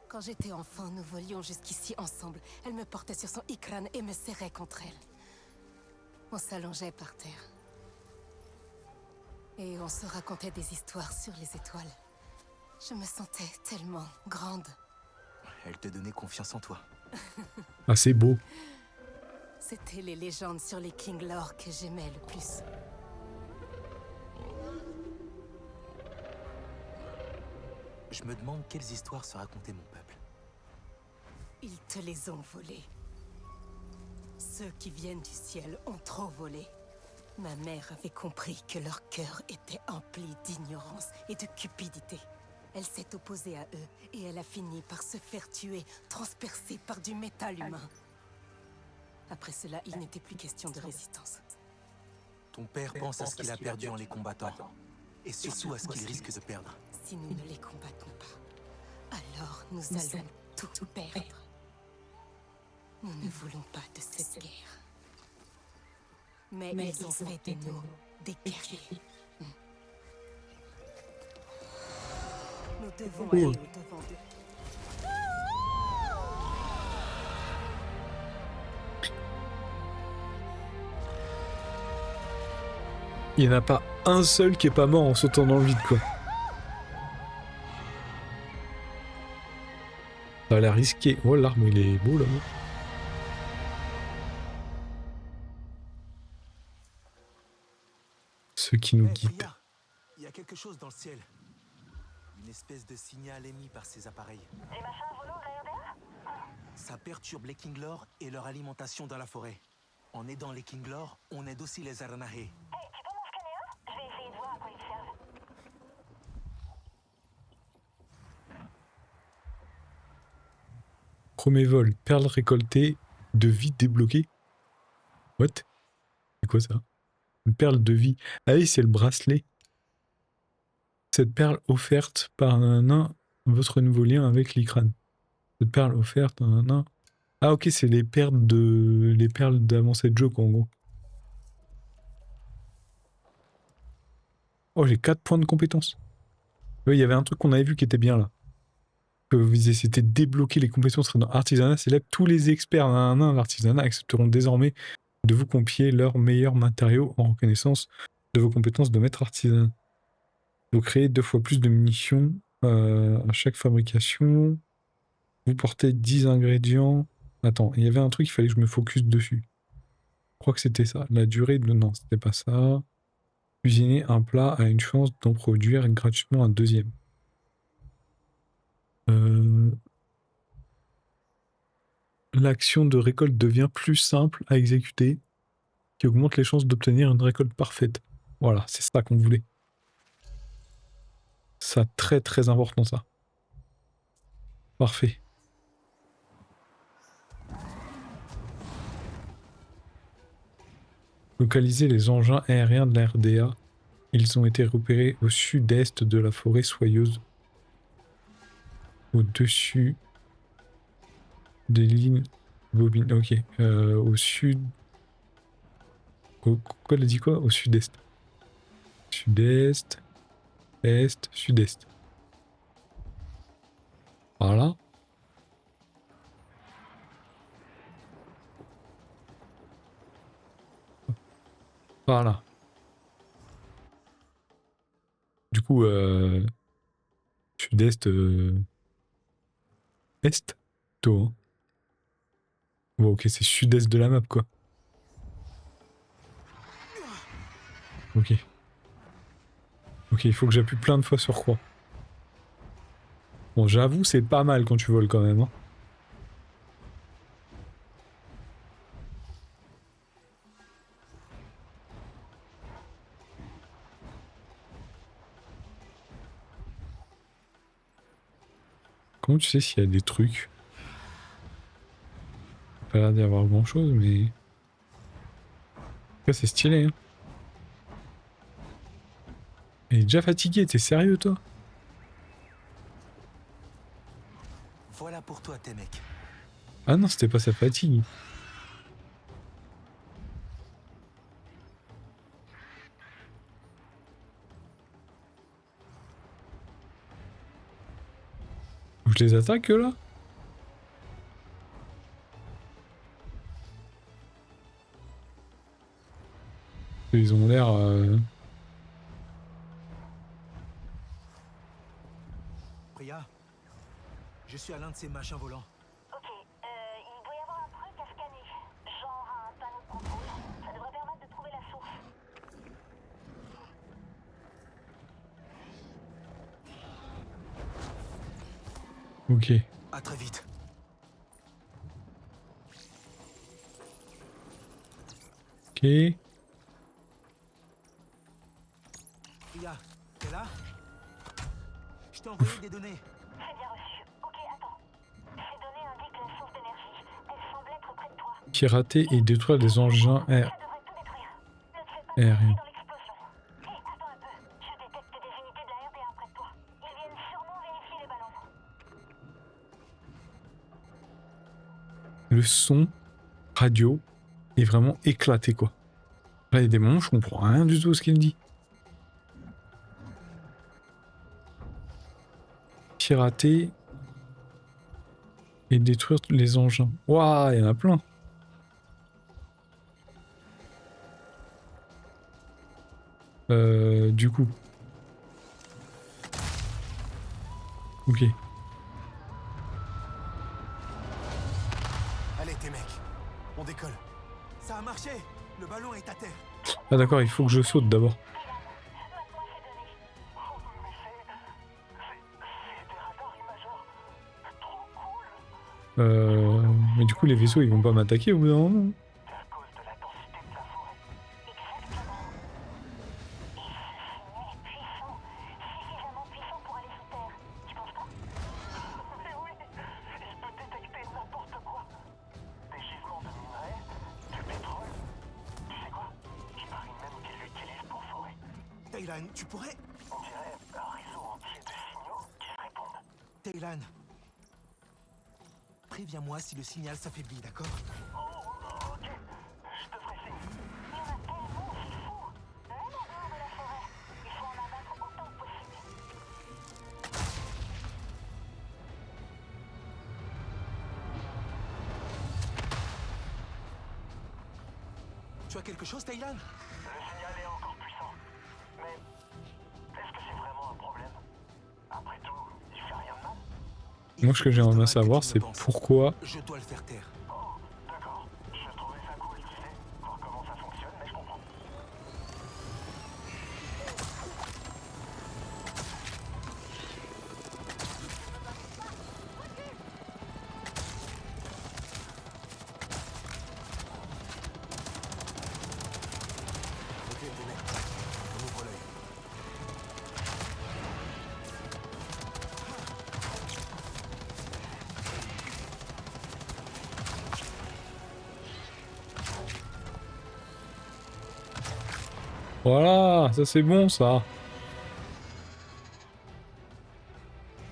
Quand j'étais enfant, nous volions jusqu'ici ensemble. Elle me portait sur son ikran et me serrait contre elle. On s'allongeait par terre. Et on se racontait des histoires sur les étoiles. Je me sentais tellement grande. Elle te donnait confiance en toi. Ah, c'est beau. C'était les légendes sur les King Lore que j'aimais le plus. Je me demande quelles histoires se racontait mon peuple. Ils te les ont volées. Ceux qui viennent du ciel ont trop volé. Ma mère avait compris que leur cœur était empli d'ignorance et de cupidité. Elle s'est opposée à eux et elle a fini par se faire tuer, transpercée par du métal humain. Après cela, il n'était plus question de résistance. Ton père pense à ce qu'il a perdu en les combattant. Et surtout à ce qu'il risque de perdre. Si nous ne les combattons pas, alors nous allons tout perdre. Nous ne voulons pas de cette guerre. Mais ils ont fait de nous des guerriers. Nous devons aller au-devant d'eux. Il n'y en a pas un seul qui est pas mort en sautant dans le vide, quoi. Ça a l'air risqué. Oh, l'arme, il est beau, là. Ceux qui nous guident. Priya, il y a quelque chose dans le ciel. Une espèce de signal émis par ces appareils. Les machins volants de la RDA? Ça perturbe les Kinglor et leur alimentation dans la forêt. En aidant les Kinglor, on aide aussi les Aranahe. Hey, tu peux m'en scanner un? Je vais essayer de voir à quoi ils servent. Premier vol, perles récoltées, de vie débloquée. What? C'est quoi ça? Une perle de vie. Ah oui, c'est le bracelet. Cette perle offerte par un nain, votre nouveau lien avec l'Ikran. Cette perle offerte par un nain. Ah ok, c'est les perles d'avancée de jeu quoi, en gros. Oh, j'ai 4 points de compétence. Oui, il y avait un truc qu'on avait vu qui était bien là. Que vous disiez, c'était débloquer les compétences dans artisanat célèbre. Tous les experts d'un l'artisanat accepteront désormais de vous confier leurs meilleurs matériaux en reconnaissance de vos compétences de maître artisan. Vous créez 2 fois plus de munitions à chaque fabrication. Vous portez 10 ingrédients. Attends, il y avait un truc, il fallait que je me focus dessus. Je crois que c'était ça. La durée de... Non, c'était pas ça. Cuisiner un plat a une chance d'en produire gratuitement un deuxième. L'action de récolte devient plus simple à exécuter, qui augmente les chances d'obtenir une récolte parfaite. Voilà, c'est ça qu'on voulait. Ça, très très important ça. Parfait. Localiser les engins aériens de la RDA. Ils ont été repérés au sud-est de la forêt soyeuse. Au-dessus des lignes bobines. Ok. Au sud... Quoi, elle a dit quoi? Au sud-est. Sud-est. Est. Sud-est. Voilà. Voilà. Du coup, sud-est... Est? Plutôt, hein. Bon, ok, c'est sud-est de la map, quoi. Ok. Ok, il faut que j'appuie plein de fois sur croix. Bon, j'avoue, c'est pas mal quand tu voles quand même, hein. Comment tu sais s'il y a des trucs? Pas l'air d'y avoir grand chose, mais... C'est stylé, hein. Elle est déjà fatiguée, t'es sérieux, toi? Voilà pour toi, tes mecs. Ah non, c'était pas sa fatigue. Je les attaque, là? Ils ont l'air... Priya, je suis à l'un de ces machins volants. Ok, il doit y avoir un truc à scanner. Genre un panneau de contrôle. Ça devrait permettre de trouver la source. Ok. À très vite. Ok. Priya, t'es là? Je t'ai envoyé des données. C'est bien reçu. Ok, attends. Ces données indiquent la source d'énergie. Elle semble être près de toi. Pirater et détruire les engins Ça devrait tout détruire. Ne te fais pas aériens. dans l'explosion. Hé, attends un peu. Je détecte des unités de la RDA près de toi. Ils viennent sûrement vérifier les ballons. Le son radio est vraiment éclaté, quoi. Là, il y a des moments où je comprends rien du tout ce qu'il dit. Pirater et détruire les engins. Waouh, il y en a plein. Du coup. Ok. Allez, tes mecs. On décolle. Ça a marché. Le ballon est à terre. Ah d'accord, il faut que je saute d'abord. Donne-moi ces données. Oh, mais c'est des radars imageurs. Trop cool. Mais du coup, les vaisseaux, ils vont pas m'attaquer au bout d'un moment. C'est à cause de la densité de la forêt. Exactement. Et ce signal est puissant. Suffisamment puissant pour aller sous terre. Tu penses pas? Mais oui. Il peut détecter n'importe quoi. Des gisements de minerais, du pétrole. Tu sais quoi? Je parie même qu'il Taylan, tu pourrais... On dirait un réseau entier de signaux qui se répondent. Taylan, préviens-moi si le signal s'affaiblit, d'accord? Oh, ok. Je te ferai signe. Il y en a tellement, c'est fou. Même en dehors de la forêt, il faut en abattre autant que possible. Tu as quelque chose, Taylan? Le signal est encore puissant. Mais est-ce que c'est vraiment un problème? Après tout, il fait rien de mal. Moi, ce que j'aimerais savoir, c'est pourquoi... Je dois le faire taire. Oh, d'accord. Je trouvais ça cool, tu sais, voir comment ça fonctionne, mais je comprends. Ok, les mecs, on ouvre l'œil. Voilà, ça c'est bon ça.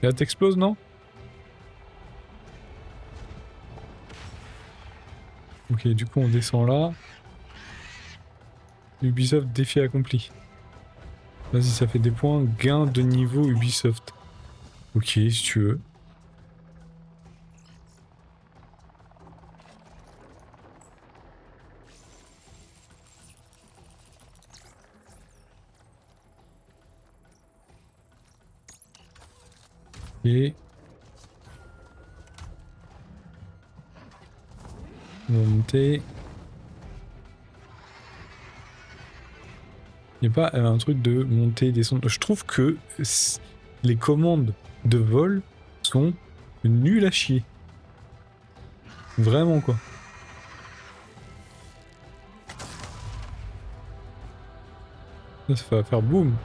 Et là t'exploses, non? Ok, du coup on descend là. Ubisoft défi accompli. Vas-y, ça fait des points. Gain de niveau Ubisoft. Ok, si tu veux. Et... on va monter. Il n'y a pas un truc de monter, descendre. Je trouve que les commandes de vol sont nulles à chier. Vraiment quoi. Ça va faire boum.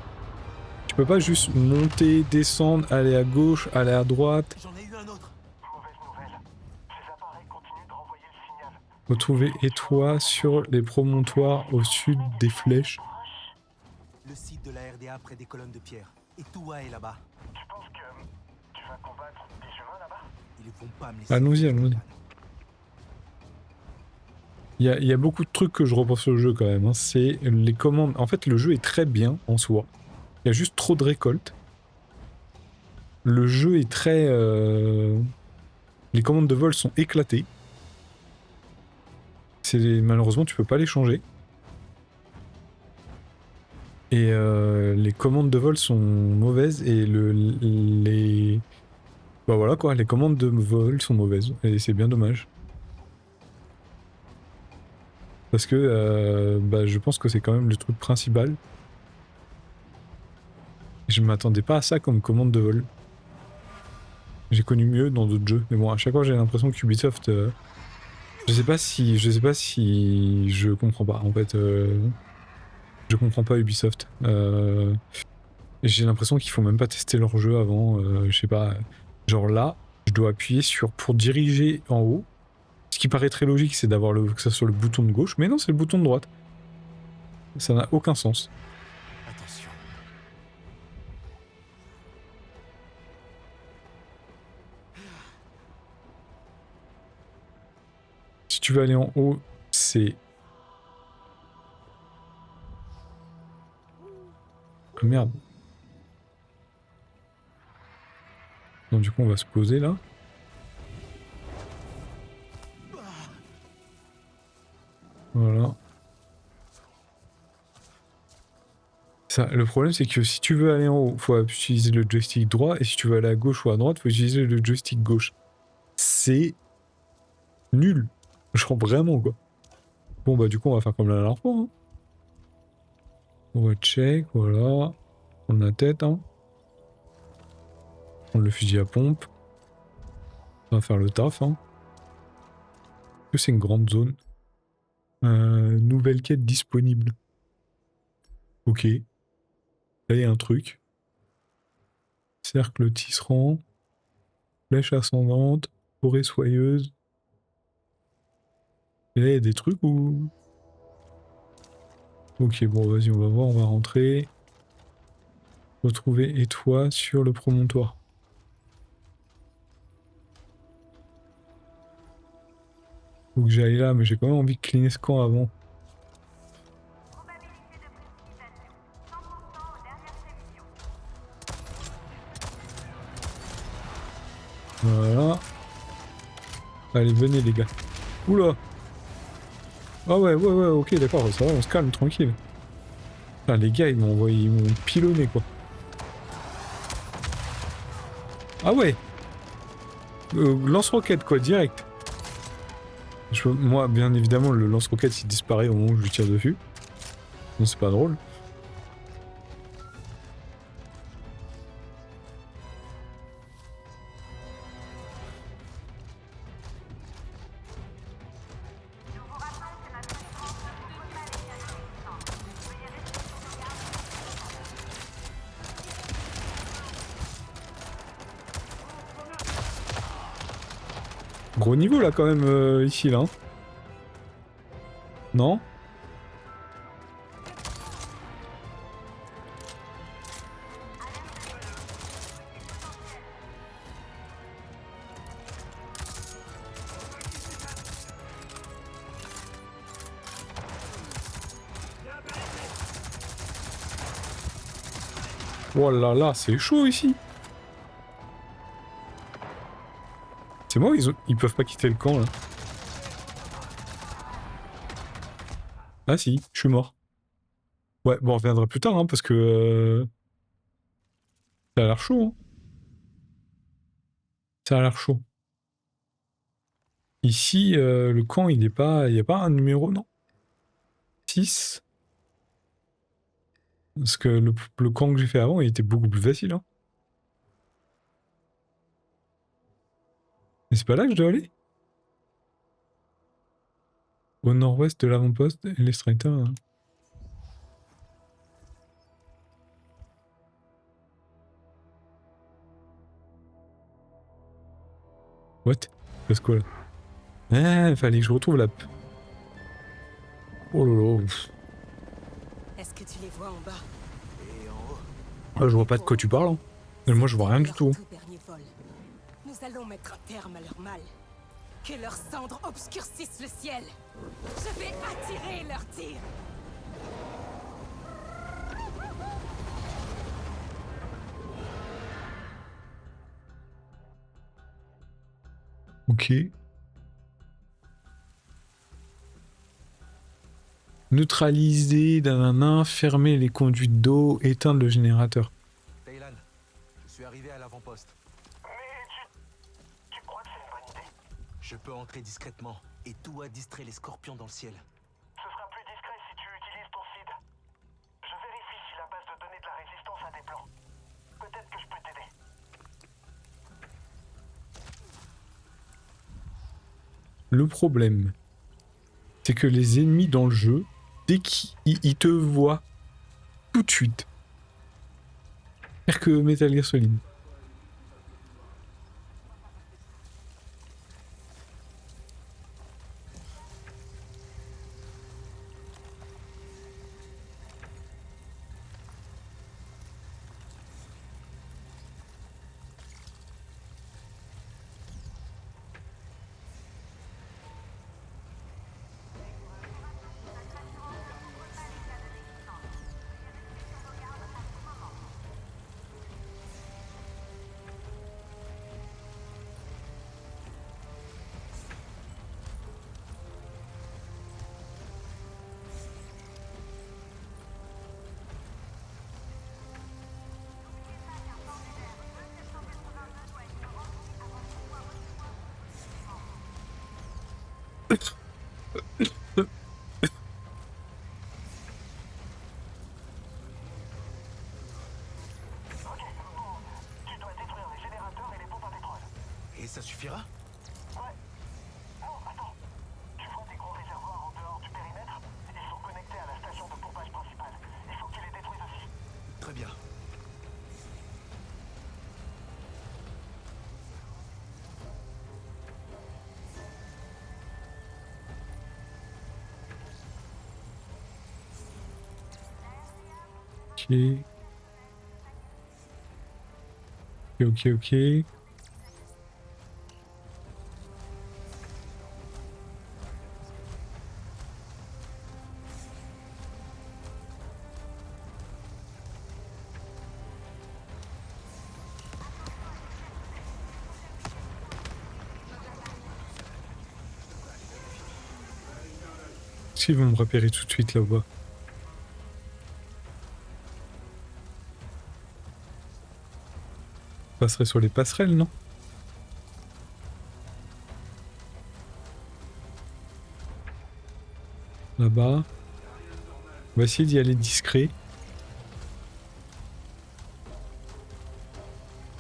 Tu peux pas juste monter, descendre, aller à gauche, aller à droite. J'en ai eu un autre. Mauvaise nouvelle. Ces appareils continuent de renvoyer le signal. Retrouver étoile sur les promontoires au sud des flèches. Le site de la RDA près des colonnes de pierre. Et Toua est là-bas. Tu penses que tu vas combattre des humains là-bas? Ils vont pas me laisser. Allons-y, allons-y. Il y a beaucoup de trucs que je repense au jeu quand même. Hein. C'est les commandes. En fait, le jeu est très bien en soi. Il y a juste trop de récoltes. Le jeu est très... Les commandes de vol sont éclatées. Malheureusement, tu peux pas les changer. Et les commandes de vol sont mauvaises et les... Bah voilà quoi, les commandes de vol sont mauvaises. Et c'est bien dommage. Parce que bah, je pense que c'est quand même le truc principal. Je m'attendais pas à ça comme commande de vol. J'ai connu mieux dans d'autres jeux. Mais bon, à chaque fois j'ai l'impression qu'Ubisoft... Je sais pas si je comprends pas en fait. Je comprends pas Ubisoft. J'ai l'impression qu'il faut même pas tester leur jeu avant. Je sais pas. Genre là, je dois appuyer sur pour diriger en haut. Ce qui paraît très logique, c'est d'avoir que ça soit le bouton de gauche, mais non, c'est le bouton de droite. Ça n'a aucun sens. Attention. Si tu veux aller en haut, c'est... Ah merde. Donc du coup, on va se poser là. Voilà. Ça, le problème, c'est que si tu veux aller en haut, il faut utiliser le joystick droit, et si tu veux aller à gauche ou à droite, il faut utiliser le joystick gauche. C'est nul. Genre vraiment, quoi. Bon, bah du coup, on va faire comme la dernière fois. Hein. On va check, voilà. On a tête, hein. Prendre le fusil à pompe. On va faire le taf, hein. Est-ce que c'est une grande zone? Nouvelle quête disponible. Ok. Là, il y a un truc. Cercle tisserand. Flèche ascendante. Forêt soyeuse. Et là, il y a des trucs où... Ok, bon, vas-y, on va voir, on va rentrer. Retrouver et toi sur le promontoire. Faut que j'aille là, mais j'ai quand même envie de cleaner ce camp avant. Probabilité de précipitation. 100% aux dernières prévisions. Voilà. Allez, venez les gars. Oula. Ah ouais, ok, d'accord, ça va, on se calme, tranquille. Putain, les gars, ils m'ont pilonné, quoi. Ah ouais. Lance-roquette, quoi, direct. Moi, bien évidemment, le lance-roquette, il disparaît au moment où je lui tire dessus. Donc c'est pas drôle. Nous vous rappelons que notre défense minimale est à l'existence. Veuillez rester sur garde. Gros niveau, là, quand même, ici, là. Hein. Non? Oh là là, c'est chaud ici. C'est moi, ils peuvent pas quitter le camp là. Ah si, je suis mort. Ouais, bon, on reviendra plus tard, hein, parce que... ça a l'air chaud, hein. Ça a l'air chaud. Ici, le camp, il est pas... Il y a pas un numéro, non? 6. Parce que le camp que j'ai fait avant, il était beaucoup plus facile, hein. Mais c'est pas là que je dois aller? Au nord-ouest de l'avant-poste et les Straiters, hein. What? Parce quoi là? Ah, fallait que je retrouve la... Oh là là. Est-ce que tu les vois en bas? Et en haut, Ah, je vois pas de quoi tu parles, hein. Mais moi, je vois rien du Leur tout. tout dernier vol. Nous allons mettre un terme à leur mal. Que leurs cendres obscurcissent le ciel. Je vais attirer leurs tirs. Ok. Neutraliser, nanana, fermer les conduites d'eau, éteindre le générateur. Taylan, je suis arrivé à l'avant-poste. Mais tu crois que c'est une bonne idée? Je peux entrer discrètement et tout a distrait les scorpions dans le ciel. Ce sera plus discret si tu utilises ton feed. Je vérifie si la base de données de la résistance a des plans. Peut-être que je peux t'aider. Le problème, c'est que les ennemis dans le jeu, dès qu'ils te voient tout de suite, pire que Metal Gear Solid. Tu dois détruire les générateurs et les pompes à pétrole. Et ça suffira? Ouais. Non, attends. Tu vois des gros réservoirs en dehors du périmètre? Ils sont connectés à la station de pompage principale. Il faut que tu les détruises aussi. Très bien. Ok. Ok, ok, ok. Est-ce qu'ils vont me repérer tout de suite là-bas? Je passerai sur les passerelles, non? Là-bas. On va essayer d'y aller discret.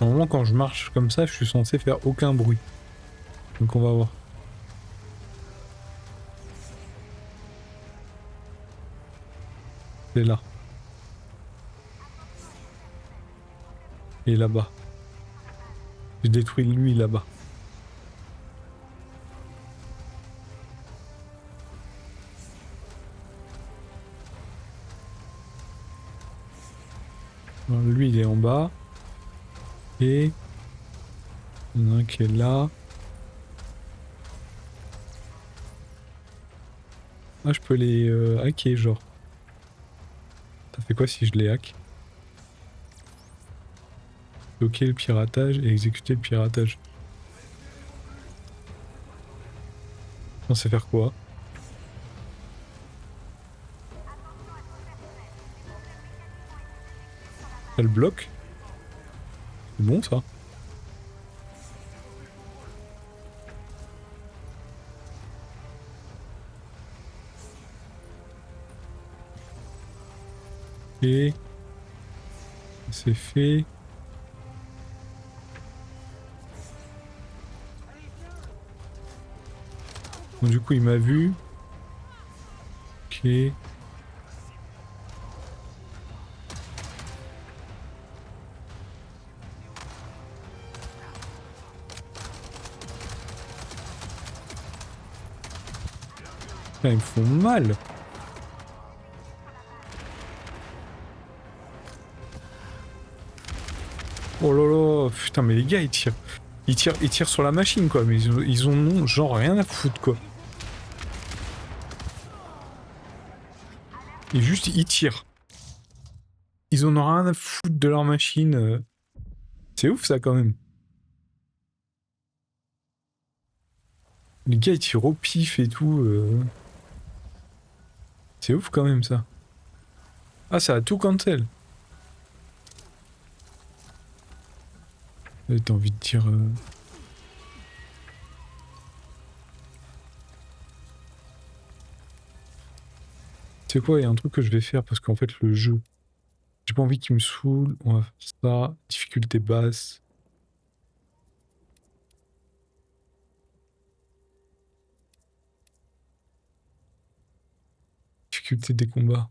Normalement, quand je marche comme ça, je suis censé faire aucun bruit. Donc on va voir. C'est là. Et là-bas. J'ai détruit lui là-bas. Alors, lui il est en bas. Et il y en a un qui est là. Ah, je peux les hacker genre. Ça fait quoi si je les hack? Bloquer le piratage et exécuter le piratage. On sait faire quoi? Ça le bloque? C'est bon ça? Et c'est fait. Bon, du coup il m'a vu. Ok. Là, ils me font mal. Oh là là, putain mais les gars ils tirent. Ils tirent sur la machine quoi, mais ils ont genre rien à foutre quoi. Et juste ils tirent. Ils en ont rien à foutre de leur machine. C'est ouf ça quand même. Les gars ils tirent au pif et tout. C'est ouf quand même ça. Ah ça a tout cancel. T'as envie de dire... Tu sais quoi, il y a un truc que je vais faire parce qu'en fait le jeu... J'ai pas envie qu'il me saoule. On va faire ça. Difficulté basse. Difficulté des combats.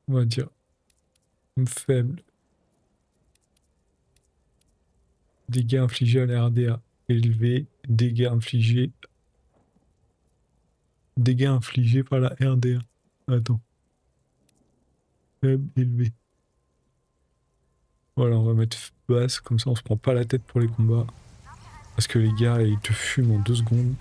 On va dire faible. Dégâts infligés à la RDA. Élevé. Dégâts infligés. Dégâts infligés par la RDA. Attends. Faible, élevé. Voilà, on va mettre basse, comme ça on se prend pas la tête pour les combats. Parce que les gars, ils te fument en 2 secondes.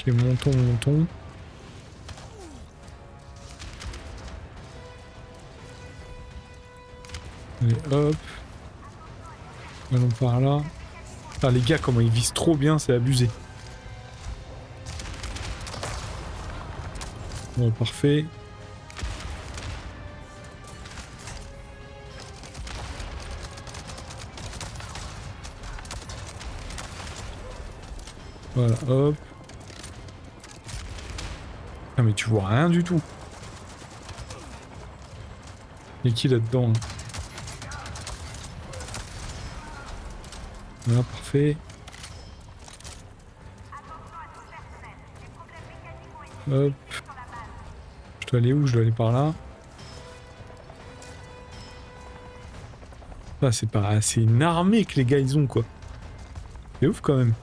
Ok, montons. Allez, hop. Allons par là. Ah, les gars, comment ils visent trop bien, c'est abusé. Bon, parfait. Voilà, hop. Ah mais tu vois rien du tout. Y'a qui là-dedans là? Voilà, parfait. Hop. Je dois aller où? Je dois aller par là. Ah, c'est pas... C'est une armée que les gars ils ont quoi. C'est ouf quand même.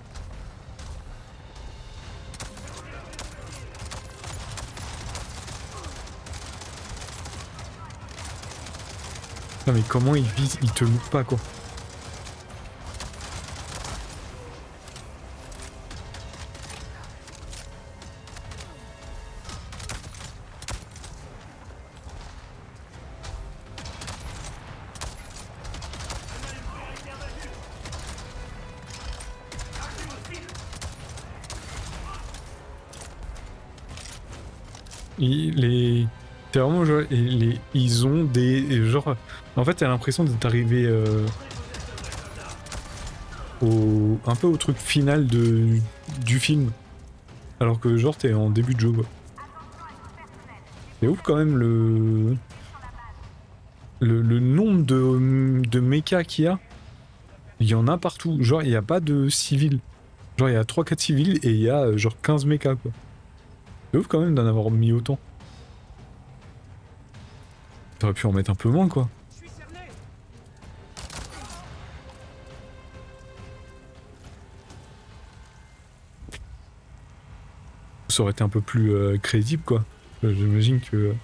Ah mais comment ils visent? Ils te loupent pas quoi. Les... C'est vraiment genre... Ils ont des... Genre... En fait t'as l'impression d'être arrivé un peu au truc final du film. Alors que genre t'es en début de jeu quoi. C'est ouf quand même le nombre de mechas qu'il y a. Il y en a partout. Genre il n'y a pas de civils. Genre il y a 3-4 civils et il y a genre 15 mechas quoi. C'est ouf quand même d'en avoir mis autant. T'aurais pu en mettre un peu moins quoi. Ça aurait été un peu plus crédible quoi. J'imagine que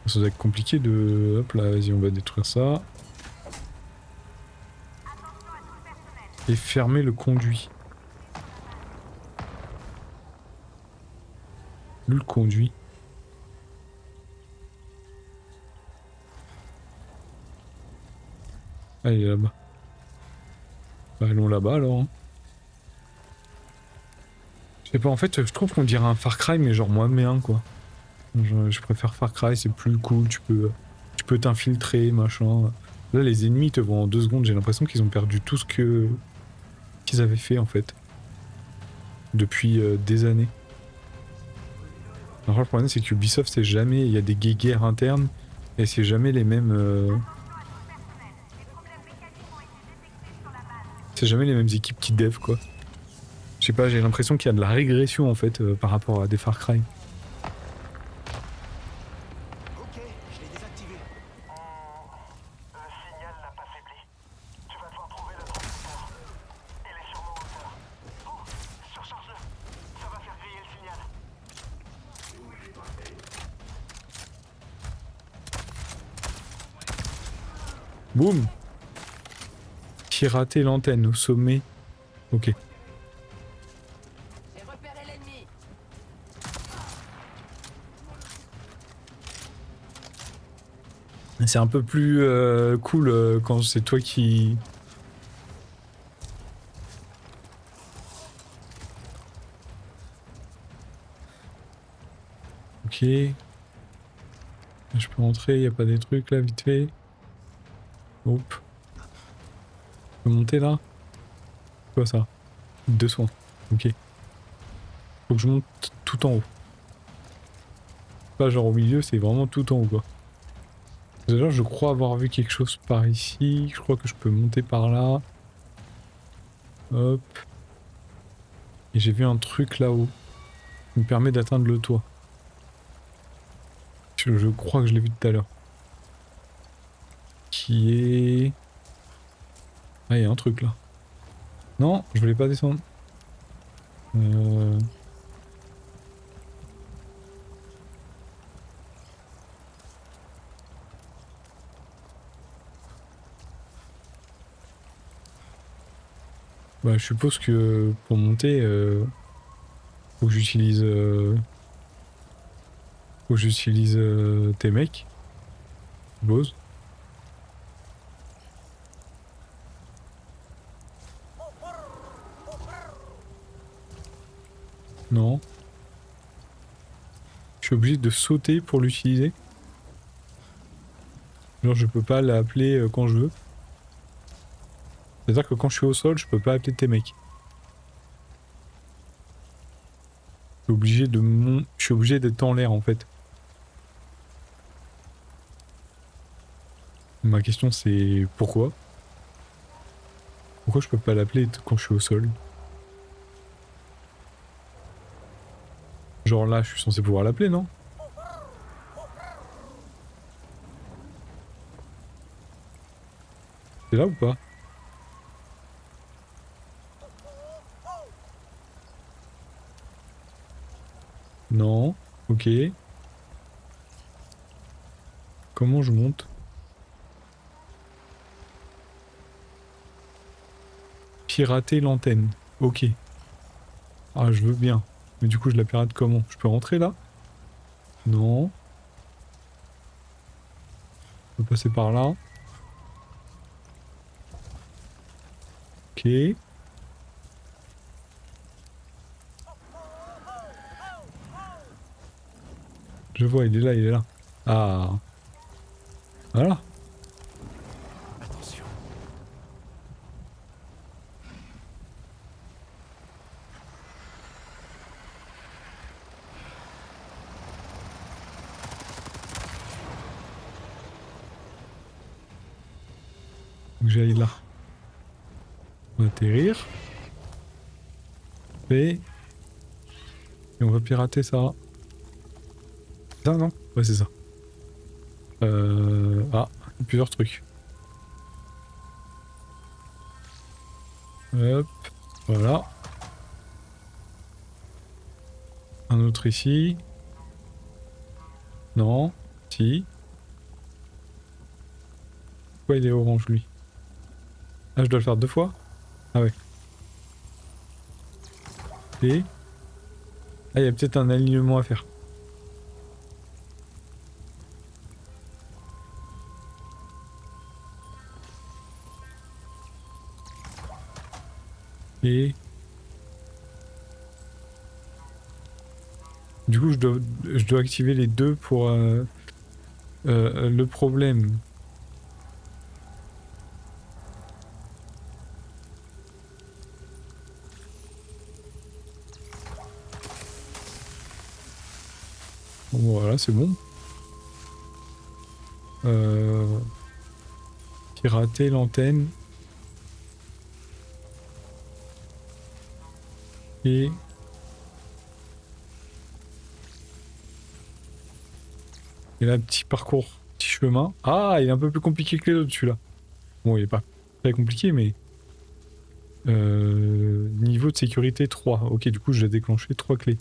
ça doit être compliqué de... Hop là, vas-y on va détruire ça. Et fermer le conduit. Où le conduit? Ah, il est là-bas. Bah, allons là-bas alors. Hein. Je sais pas, en fait, je trouve qu'on dirait un Far Cry, mais genre moins bien quoi. Je préfère Far Cry, c'est plus cool, tu peux t'infiltrer, machin. Là, les ennemis te voient en 2 secondes, j'ai l'impression qu'ils ont perdu tout ce qu'ils avaient fait en fait. Depuis des années. Alors le problème c'est que Ubisoft c'est jamais, il y a des guéguerres internes et c'est jamais les mêmes c'est jamais les mêmes équipes qui dev quoi. Je sais pas, j'ai l'impression qu'il y a de la régression en fait par rapport à des Far Cry. Ok, je l'ai désactivé. Le signal n'a pas faibli. Tu vas devoir trouver le transmetteur. Il est sur nos hauteurs. Oh, surcharge-le. Ça va faire griller le signal. Boum. Pirater l'antenne au sommet. Ok. J'ai repéré l'ennemi. C'est un peu plus cool quand c'est toi qui... Ok. Je peux rentrer, y a pas des trucs là vite fait. Hop. Je peux monter là? Quoi ça? 2 soins. Ok. Faut que je monte tout en haut. Pas genre au milieu, c'est vraiment tout en haut quoi. Déjà je crois avoir vu quelque chose par ici. Je crois que je peux monter par là. Hop. Et j'ai vu un truc là-haut. Qui me permet d'atteindre le toit. Je crois que je l'ai vu tout à l'heure. Qui est... Ah, il y a un truc là. Non, je voulais pas descendre. Bah, je suppose que pour monter, faut que j'utilise... Faut que j'utilise tes mecs. Je suppose. Non. Je suis obligé de sauter pour l'utiliser. Genre je peux pas l'appeler quand je veux. C'est-à-dire que quand je suis au sol, je peux pas appeler tes mecs. Je suis obligé d'être en l'air en fait. Ma question c'est pourquoi? Pourquoi je peux pas l'appeler quand je suis au sol? Genre là, je suis censé pouvoir l'appeler, non? C'est là ou pas? Non. Ok. Comment je monte? Pirater l'antenne. Ok. Ah, je veux bien. Mais du coup, je la pirate comment? Je peux rentrer là? Non. Je peux passer par là. Ok. Je vois, il est là, il est là. Ah. Voilà. Attention. Faut que j'aille là. On va atterrir. Et on va pirater ça. Ça, non? Ouais, c'est ça. Ah, il y a plusieurs trucs. Hop, voilà. Un autre ici. Non, si. Pourquoi il est orange lui? Ah, je dois le faire 2 fois? Ah ouais. Et... Ah, il y a peut-être un alignement à faire. Et... Du coup, je dois activer les deux pour le problème. Bon, voilà, c'est bon. Pirater l'antenne. Et... Et là, petit parcours, petit chemin. Ah, il est un peu plus compliqué que les autres, celui-là. Bon, il est pas très compliqué, mais... niveau de sécurité 3. Ok, du coup, je vais déclencher 3 clés.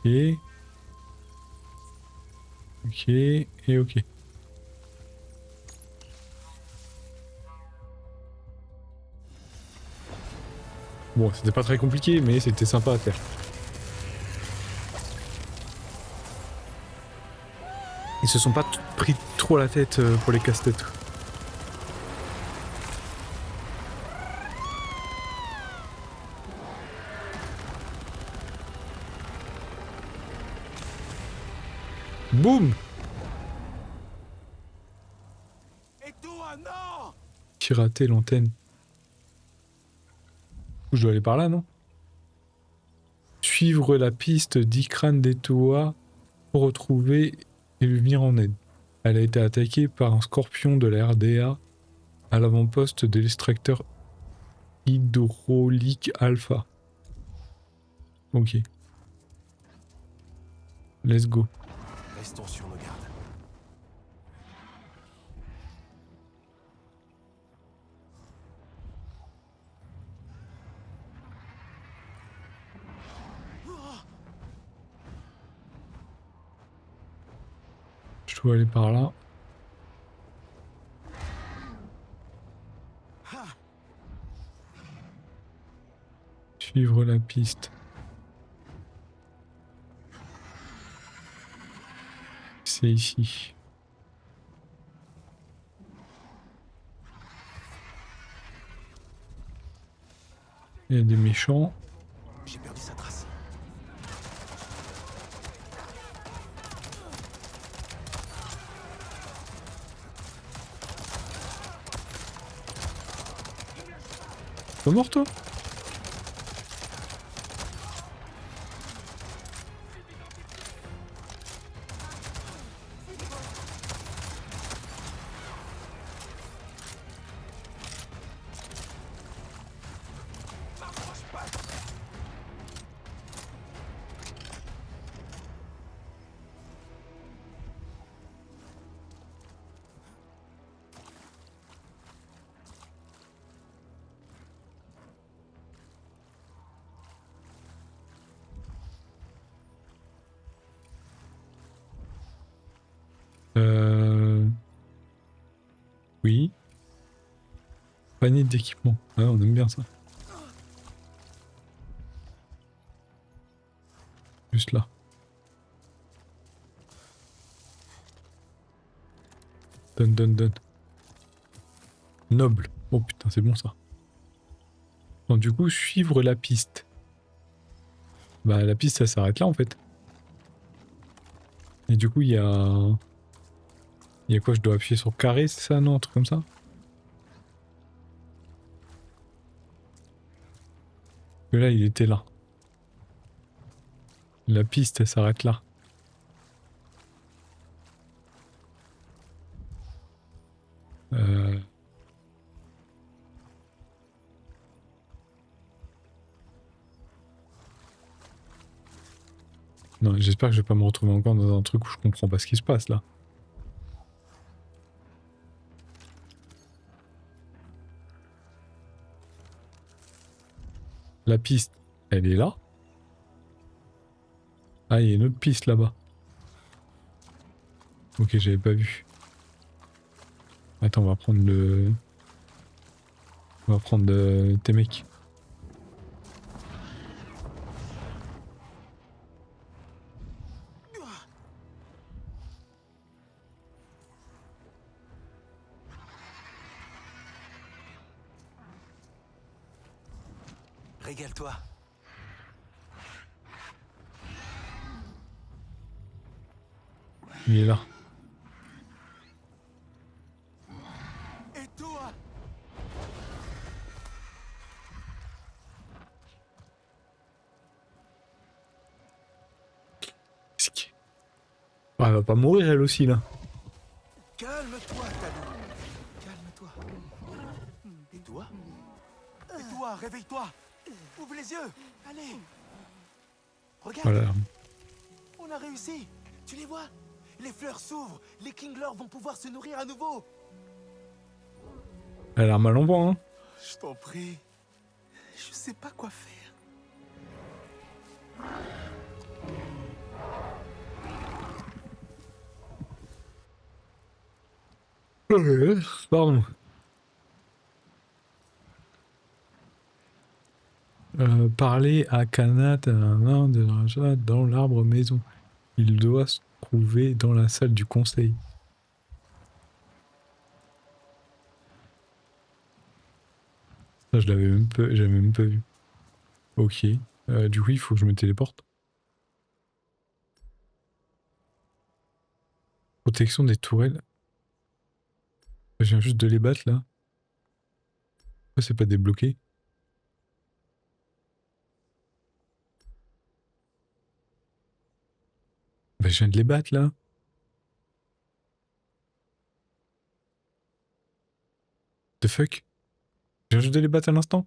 Et... Ok, et ok. Bon, c'était pas très compliqué, mais c'était sympa à faire. Ils se sont pas pris trop la tête pour les casse-têtes. Boum! Et toi, non! Pirater l'antenne. Je dois aller par là, non? Suivre la piste d'Ikran d'Etoa pour retrouver et lui venir en aide. Elle a été attaquée par un scorpion de la RDA à l'avant-poste de l'extracteur hydraulique Alpha. Ok. Let's go. Restons sur nos gardes. Je dois aller par là. Suivre la piste. C'est ici. Il y a des méchants. J'ai perdu sa trace. Pas mort toi? Oui. Panier d'équipement. Ah, on aime bien ça. Juste là. Donne. Noble. Oh putain, c'est bon ça. Donc du coup, suivre la piste. Bah la piste, ça s'arrête là en fait. Et du coup, il y a... Il y a quoi? Je dois appuyer sur carré, c'est ça? Non, un truc comme ça? Que là, il était là. La piste, elle s'arrête là. Euh... Non, j'espère que je vais pas me retrouver encore dans un truc où je comprends pas ce qui se passe là. La piste, elle est là. Ah, il y a une autre piste là-bas. Ok, j'avais pas vu. Attends, on va prendre le... On va prendre tes mecs. Régale-toi. Il est là. Et toi? Ah, elle va pas mourir elle aussi là. Calme-toi, Talou. Calme-toi. Et toi? Et toi, réveille-toi. Ouvre les yeux. Allez. Regarde. Voilà. On a réussi. Tu les vois? Les fleurs s'ouvrent. Les Kinglor vont pouvoir se nourrir à nouveau. Elle a l'air mal en point, hein. Je t'en prie. Je sais pas quoi faire. Pardon. Parler à Kanat à la main de Raja dans l'arbre maison. Il doit se trouver dans la salle du conseil. Ça, je l'avais même pas, j'avais même pas vu. Ok. Du coup, il faut que je me téléporte. Protection des tourelles. Je viens juste de les battre là. Pourquoi c'est pas débloqué? Bah, je viens de les battre là. The fuck? Je viens juste de les battre à l'instant.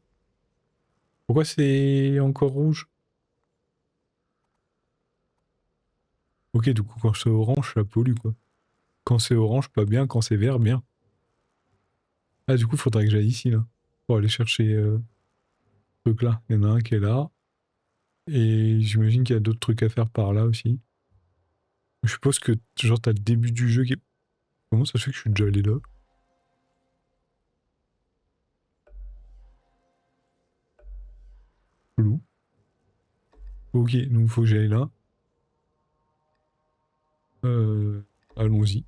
Pourquoi c'est encore rouge? Ok, du coup, quand c'est orange, ça pollue quoi. Quand c'est orange, pas bien. Quand c'est vert, bien. Ah, du coup, faudrait que j'aille ici là. Pour aller chercher ce truc là. Il y en a un qui est là. Et j'imagine qu'il y a d'autres trucs à faire par là aussi. Je suppose que genre t'as le début du jeu qui est... Comment ça se fait que je suis déjà allé là? Chelou. Ok, donc faut que j'aille là. Allons-y.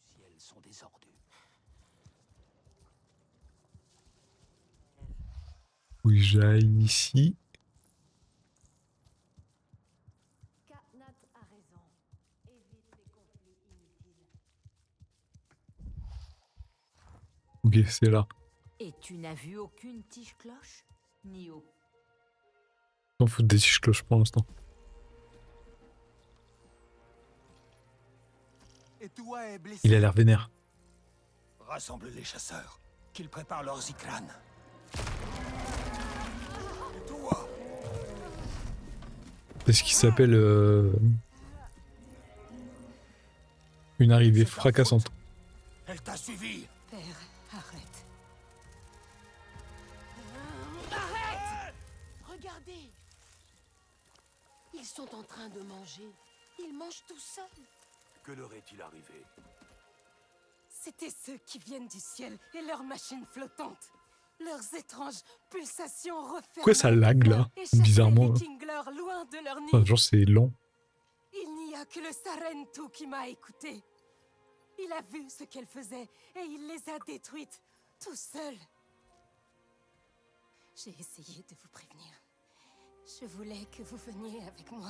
Si elles sont des ordures. Faut que j'aille ici. Ok, c'est là. Et tu n'as vu aucune tige-cloche? Ni au... S'en fout des tiges cloches pour l'instant. Et toi est blessé. Il a l'air vénère. Rassemble les chasseurs, qu'ils préparent leurs Ikran. Toi, C'est ce qui s'appelle une arrivée fracassante. elle t'a suivi. Père, arrête. Regardez. Ils sont en train de manger. Ils mangent tout seuls. Que leur est-il arrivé? C'était ceux qui viennent du ciel et leurs machines flottantes. Leurs étranges pulsations referment. Pourquoi ça lag là? et chassent Bizarrement. les Là. Vikinglers loin de leur nid. Enfin, genre c'est lent. Il n'y a que le Sarentu qui m'a écouté. Il a vu ce qu'elle faisait et il les a détruites, tout seul. J'ai essayé de vous prévenir. Je voulais que vous veniez avec moi.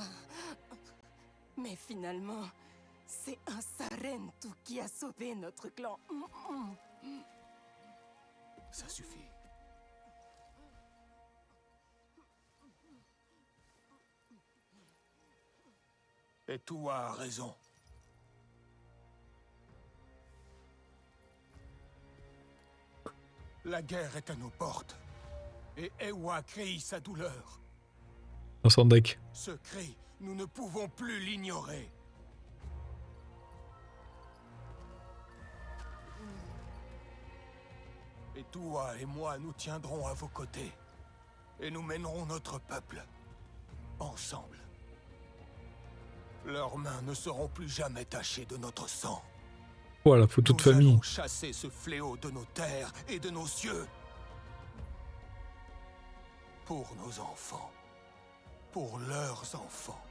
Mais finalement, c'est un Sarentu qui a sauvé notre clan. Ça suffit. Et toi a raison. La guerre est à nos portes. Et Ewa crie sa douleur. Un Sandek. Ce cri, nous ne pouvons plus l'ignorer. Et toi et moi, nous tiendrons à vos côtés. Et nous mènerons notre peuple. Ensemble. Leurs mains ne seront plus jamais tachées de notre sang. Oh, la photo de Nous famille. allons chasser ce fléau de nos terres et de nos cieux. Pour nos enfants. Pour leurs enfants.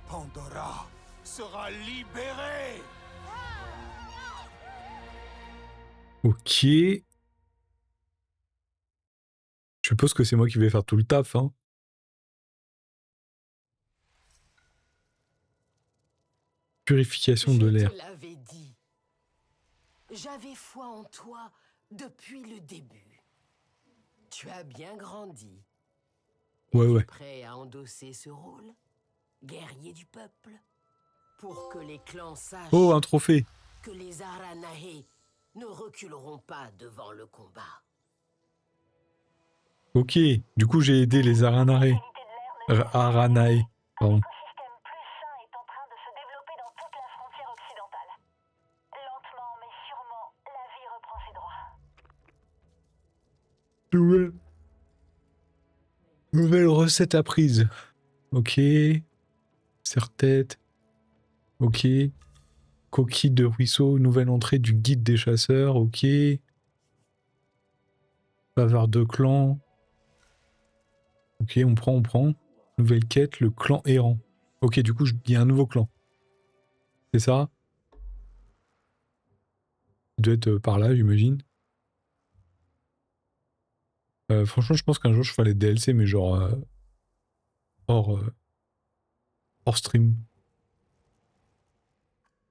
Pandora sera libérée. Ok. Je suppose que c'est moi qui vais faire tout le taf, hein. Purification de l'air. Je te l'avais dit. J'avais foi en toi depuis le début. Tu as bien grandi. Ouais, Es-tu ouais. prêt à endosser ce rôle? Guerrier du peuple? Pour que les clans sachent Oh, un trophée. que les Aranahe ne reculeront pas devant le combat. Ok. Du coup, j'ai aidé les Aranae. Aranae. Pardon. L'écosystème plus sain est en train de se développer dans toute la frontière occidentale. Lentement mais sûrement, la vie reprend ses droits. Nouvelle recette apprise. Ok. Serre-tête. Ok. Coquille de ruisseau. Nouvelle entrée du guide des chasseurs. Ok. Bavard de clan. Ok, on prend. Nouvelle quête, le clan errant. Ok, du coup, il y a un nouveau clan. C'est ça? Il doit être par là, j'imagine. Franchement, je pense qu'un jour, je ferai les DLC, mais genre... hors stream.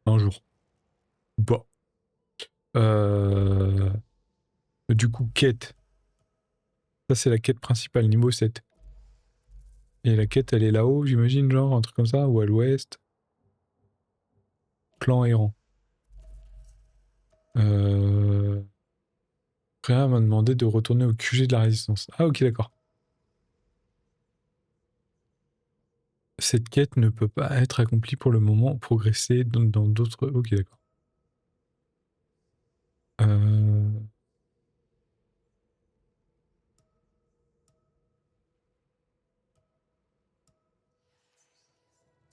Un jour. Ou pas. Du coup, quête. Ça, c'est la quête principale, niveau 7. Et la quête, elle est là-haut, j'imagine, genre, un truc comme ça, ou à l'ouest. Clan errant. Rien m'a demandé de retourner au QG de la résistance. Ah, ok, d'accord. Cette quête ne peut pas être accomplie pour le moment. Progresser dans d'autres... Ok, d'accord.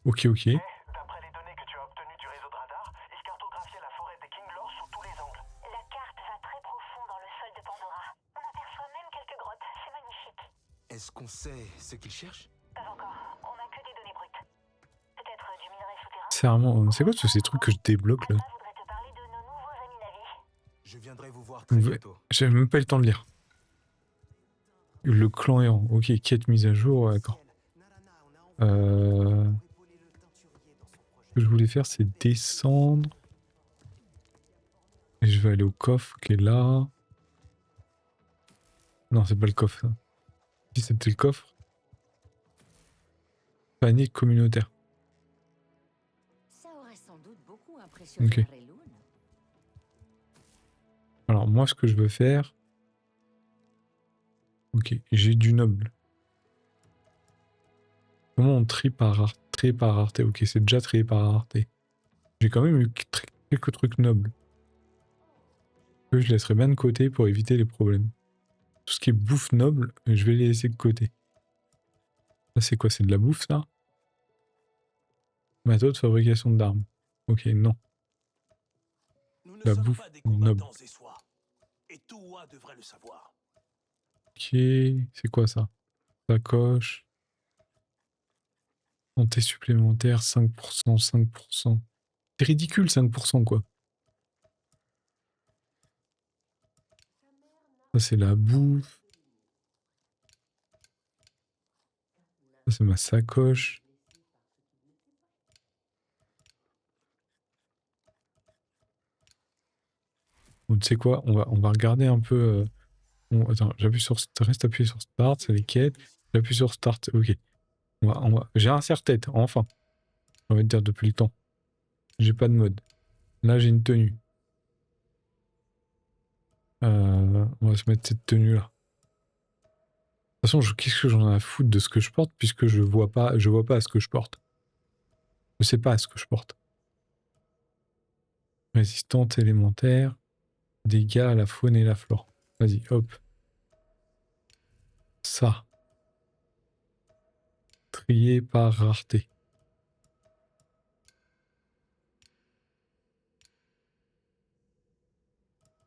Ok. D'après les données que tu as obtenues du réseau de radar, ils cartographiaient la forêt des Kinglors sous tous les angles. La carte va très profond dans le sol de Pandora. On aperçoit même quelques grottes, c'est magnifique. Est-ce qu'on sait ce qu'ils cherchent? Pas encore, on n'a que des données brutes. Peut-être du minerai souterrain. C'est quoi tous ces trucs que je débloque là? Alma voudrait te parler de nos nouveaux amis navis. Je viendrai vous voir très Ouais. bientôt. J'avais même pas eu le temps de lire. Le clan errant. Ok, quête mise à jour, ouais, d'accord. Ce que je voulais faire, c'est descendre. Et je vais aller au coffre qui est là. Non, c'est pas le coffre, ça. Si, c'était le coffre. Panier communautaire. Ça aurait sans doute beaucoup impressionné Ok. Reloun. Alors, moi, ce que je veux faire... Ok, j'ai du noble. Comment on trie par rareté? Ok, c'est déjà trié par rareté. J'ai quand même eu quelques trucs nobles. Que je laisserai bien de côté pour éviter les problèmes. Tout ce qui est bouffe noble, je vais les laisser de côté. Ça, c'est quoi? C'est de la bouffe, ça? Matos de fabrication d'armes. Ok, non. Nous ne La sommes bouffe pas des noble. combattants Zessois. Et Touhua devrait le savoir. Ok, c'est quoi ça? Sacoche. Santé supplémentaire, 5%, 5%. C'est ridicule, 5%, quoi. Ça, c'est la bouffe. Ça, c'est ma sacoche. Bon, tu sais quoi? On va regarder un peu... attends, j'appuie sur... Reste appuyé sur Start, c'est les quêtes. J'appuie sur Start, ok. J'ai un serre-tête, enfin. J'ai envie de dire depuis le temps. J'ai pas de mode. Là, j'ai une tenue. On va se mettre cette tenue-là. De toute façon, qu'est-ce que j'en ai à foutre de ce que je porte puisque je vois pas ce que je porte. Je sais pas ce que je porte. Résistante élémentaire. Dégâts à la faune et la flore. Vas-y, hop. Ça. Trié par rareté.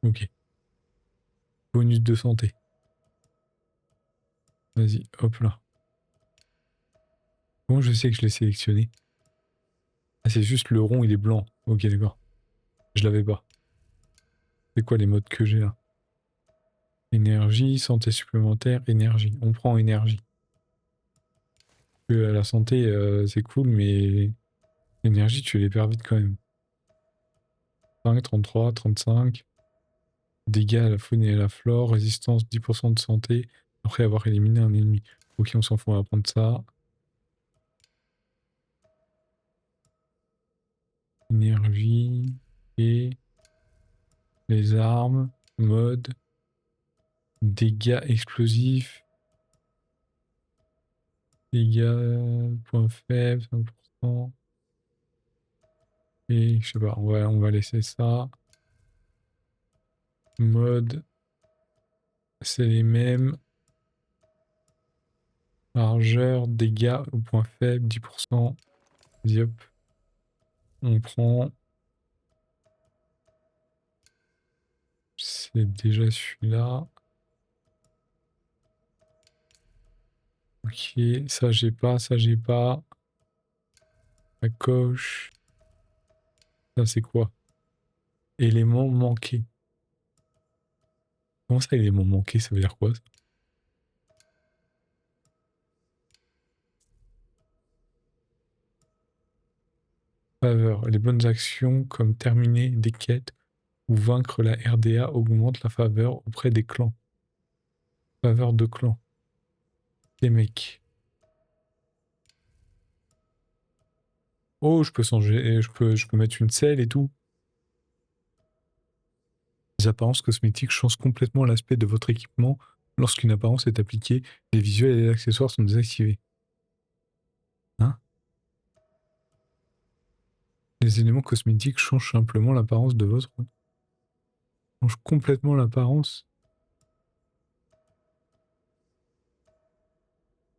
Ok. Bonus de santé. Vas-y, hop là. Comment je sais que je l'ai sélectionné? Ah, c'est juste le rond, il est blanc. Ok, d'accord. Je l'avais pas. C'est quoi les modes que j'ai là? Énergie, santé supplémentaire, énergie. On prend énergie. La santé, c'est cool, mais l'énergie, tu les perds vite quand même. 5, 33, 35. Dégâts à la faune et à la flore. Résistance 10% de santé après avoir éliminé un ennemi. Ok, on s'en fout, on va prendre ça. Énergie. Et les armes. Mode. Dégâts explosifs. Dégâts. Point faible, 5%. Et je sais pas, on va laisser ça. Mode. C'est les mêmes. Largeur, dégâts au point faible, 10%. Vas-y, hop. On prend. C'est déjà celui-là. Ok, ça j'ai pas, ça j'ai pas. La coche. Ça c'est quoi? Élément manqué. Comment ça, élément manqué, ça veut dire quoi ça? Faveur. Les bonnes actions comme terminer des quêtes ou vaincre la RDA augmentent la faveur auprès des clans. Faveur de clan. Des mecs. Oh, je peux changer, je peux mettre une selle et tout. Les apparences cosmétiques changent complètement l'aspect de votre équipement lorsqu'une apparence est appliquée. Les visuels et les accessoires sont désactivés. Hein? Les éléments cosmétiques changent simplement l'apparence de votre... Changent complètement l'apparence.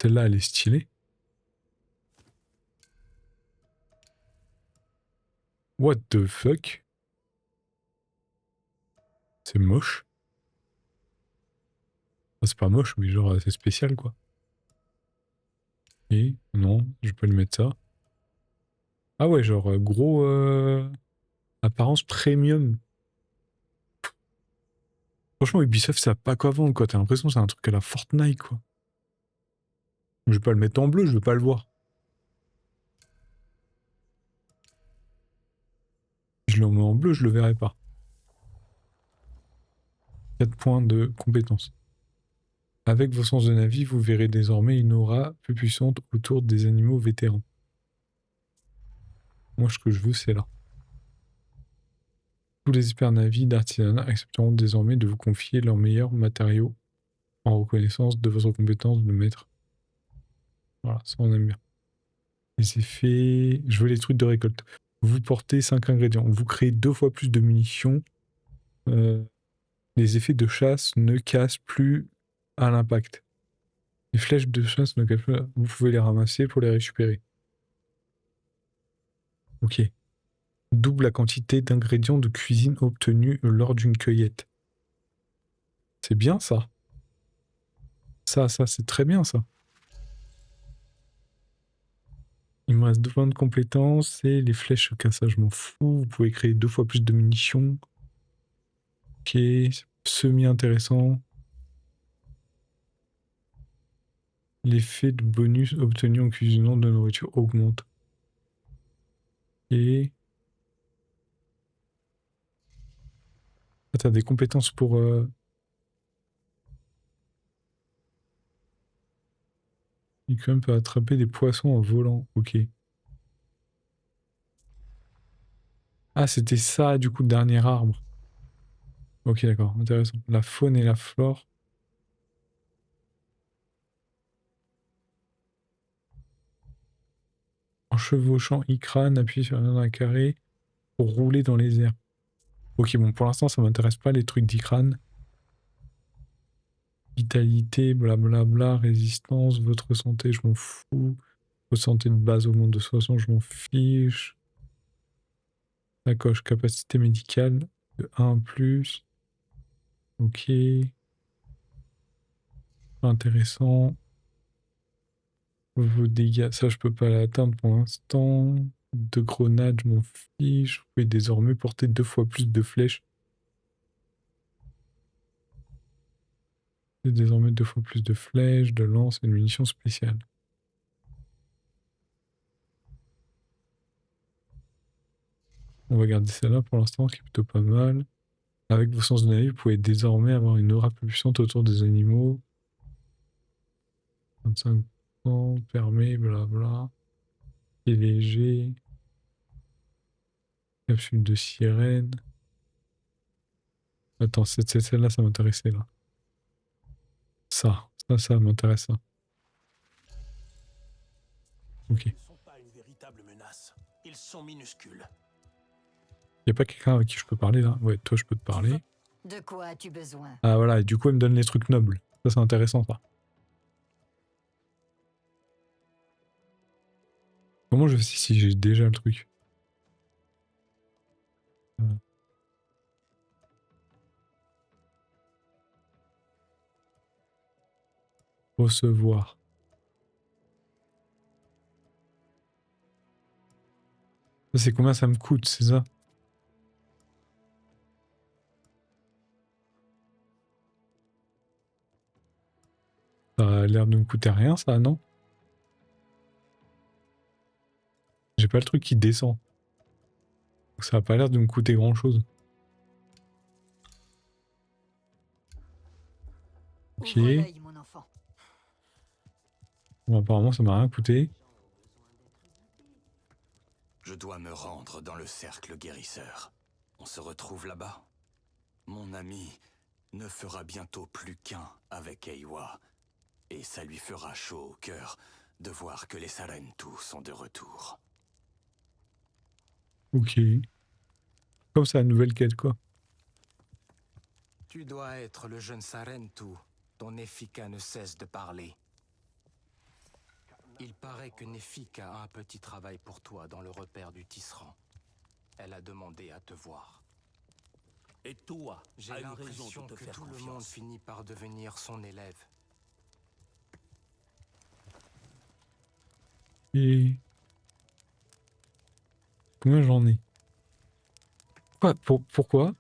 Celle-là, elle est stylée. What the fuck? C'est moche. Enfin, c'est pas moche, mais genre c'est spécial quoi. Et non, je peux lui mettre ça. Ah ouais, genre gros apparence premium. Franchement, Ubisoft, ça a pas quoi vendre quoi. T'as l'impression que c'est un truc à la Fortnite quoi. Je vais pas le mettre en bleu, je veux pas le voir. Je le mets en bleu, je le verrai pas. 4 points de compétences. Avec vos sens de Navi, vous verrez désormais une aura plus puissante autour des animaux vétérans. Moi, ce que je veux, c'est là. Tous les experts Navi d'artisanat accepteront désormais de vous confier leurs meilleurs matériaux en reconnaissance de votre compétence de maître. Voilà, ça on aime bien. Les effets... Je veux les trucs de récolte. Vous portez 5 ingrédients. Vous créez 2 fois plus de munitions. Les effets de chasse ne cassent plus à l'impact. Les flèches de chasse ne cassent plus. Vous pouvez les ramasser pour les récupérer. Ok. Double la quantité d'ingrédients de cuisine obtenus lors d'une cueillette. C'est bien ça. Ça, c'est très bien ça. Il me reste 2 points de compétences et les flèches cassage, je m'en fous. Vous pouvez créer 2 fois plus de munitions. Ok, semi-intéressant. L'effet de bonus obtenu en cuisinant de la nourriture augmente. Et... Ah, t'as des compétences pour... Il quand même peut attraper des poissons en volant. Ok. Ah, c'était ça, du coup, le dernier arbre. Ok, d'accord, intéressant. La faune et la flore. En chevauchant Ikran, appuyez sur un carré pour rouler dans les airs. Ok, bon, pour l'instant, ça m'intéresse pas, les trucs d'Ikran. Vitalité, blablabla, résistance, votre santé, je m'en fous. Votre santé de base augmente de 60, je m'en fiche. La coche, capacité médicale de 1 plus. Ok. Intéressant. Vos dégâts, ça je peux pas l'atteindre pour l'instant. De grenades, je m'en fiche. Vous pouvez désormais porter 2 fois plus de flèches. Et désormais 2 fois plus de flèches, de lances et de munitions spéciales. On va garder celle-là pour l'instant, qui est plutôt pas mal. Avec vos sens de Navi, vous pouvez désormais avoir une aura plus puissante autour des animaux. 25%, permet, blabla. Et léger. Capsule de sirène. Attends, celle-là, ça m'intéressait là. Ça m'intéresse ça. Ok. Ils ne sont pas une véritable menace. Ils sont minuscules. Y a pas quelqu'un avec qui je peux parler là? Ouais, toi je peux te parler. De quoi as-tu besoin? Ah voilà, et du coup elle me donne les trucs nobles. Ça c'est intéressant ça. Comment je sais si j'ai déjà le truc? Recevoir. Ça c'est combien ça me coûte, c'est ça? Ça a l'air de me coûter rien ça, non? J'ai pas le truc qui descend. Donc ça a pas l'air de me coûter grand chose. Ok. Mon enfant. Bon, apparemment ça m'a rien coûté. Je dois me rendre dans le cercle guérisseur. On se retrouve là-bas. Mon ami ne fera bientôt plus qu'un avec Eywa. Et ça lui fera chaud au cœur de voir que les Sarentu sont de retour. Ok. Comme ça, la nouvelle quête quoi. Tu dois être le jeune Sarentu dont Nefika ne cesse de parler. Il paraît que Nefika a un petit travail pour toi dans le repère du tisserand. Elle a demandé à te voir. Et toi, J'ai as eu raison l'impression de te que faire tout le monde confiance. finit par devenir son élève. Et... Combien j'en ai? Pourquoi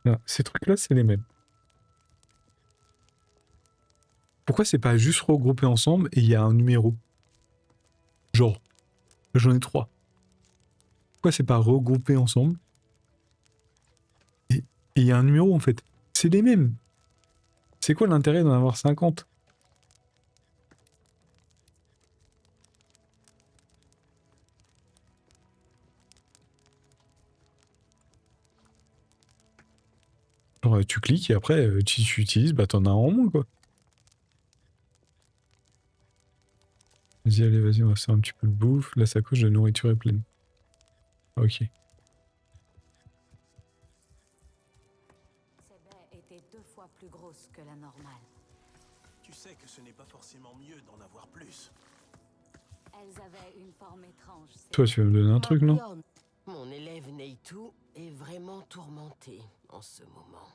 ah, ces trucs-là, c'est les mêmes. Pourquoi c'est pas juste regroupé ensemble et il y a un numéro? Genre, j'en ai 3. Pourquoi c'est pas regroupé ensemble et il y a un numéro en fait? C'est les mêmes. C'est quoi l'intérêt d'en avoir 50? Genre, tu cliques et après, si tu utilises, bah t'en as un en moins, quoi. Vas-y, allez, vas-y, on va faire un petit peu de bouffe. La sacoche de nourriture est pleine. Ok. Ces baies étaient 2 fois plus grosses que la normale. Tu sais que ce n'est pas forcément mieux d'en avoir plus. Elles avaient une forme étrange. ces Toi, tu vas me donner un truc, non? Marion, mon élève Neitu est vraiment tourmentée en ce moment.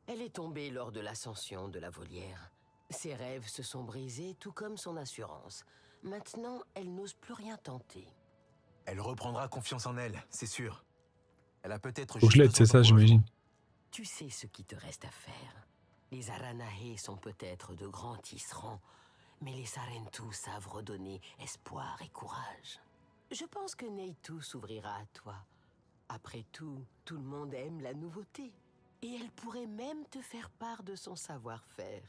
Elle est tombée lors de l'ascension de la volière. Ses rêves se sont brisés, tout comme son assurance. Maintenant, elle n'ose plus rien tenter. Elle reprendra confiance en elle, c'est sûr. Elle a peut-être Faut que juste je l'aide, besoin c'est ça, d'encouragement. j'imagine. Tu sais ce qui te reste à faire. Les Aranahe sont peut-être de grands tisserands, mais les Sarentu savent redonner espoir et courage. Je pense que Neitu s'ouvrira à toi. Après tout, tout le monde aime la nouveauté. Et elle pourrait même te faire part de son savoir-faire.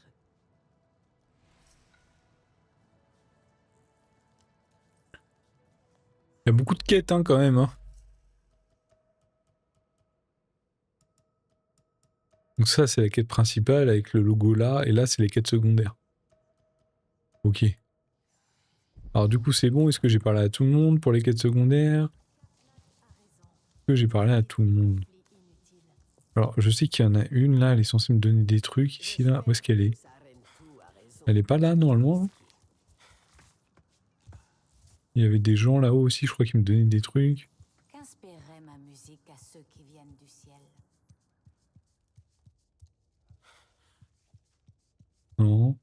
Il y a beaucoup de quêtes, hein, quand même, hein. Donc ça, c'est la quête principale avec le logo là, et là, c'est les quêtes secondaires. Ok. Alors du coup, c'est bon, est-ce que j'ai parlé à tout le monde pour les quêtes secondaires? Est-ce que j'ai parlé à tout le monde? Alors, je sais qu'il y en a une là, elle est censée me donner des trucs ici, là. Où est-ce qu'elle est? Elle est pas là, normalement? Il y avait des gens là-haut aussi, je crois, qui me donnaient des trucs. Qu'inspirerait ma musique à ceux qui viennent du ciel? Non.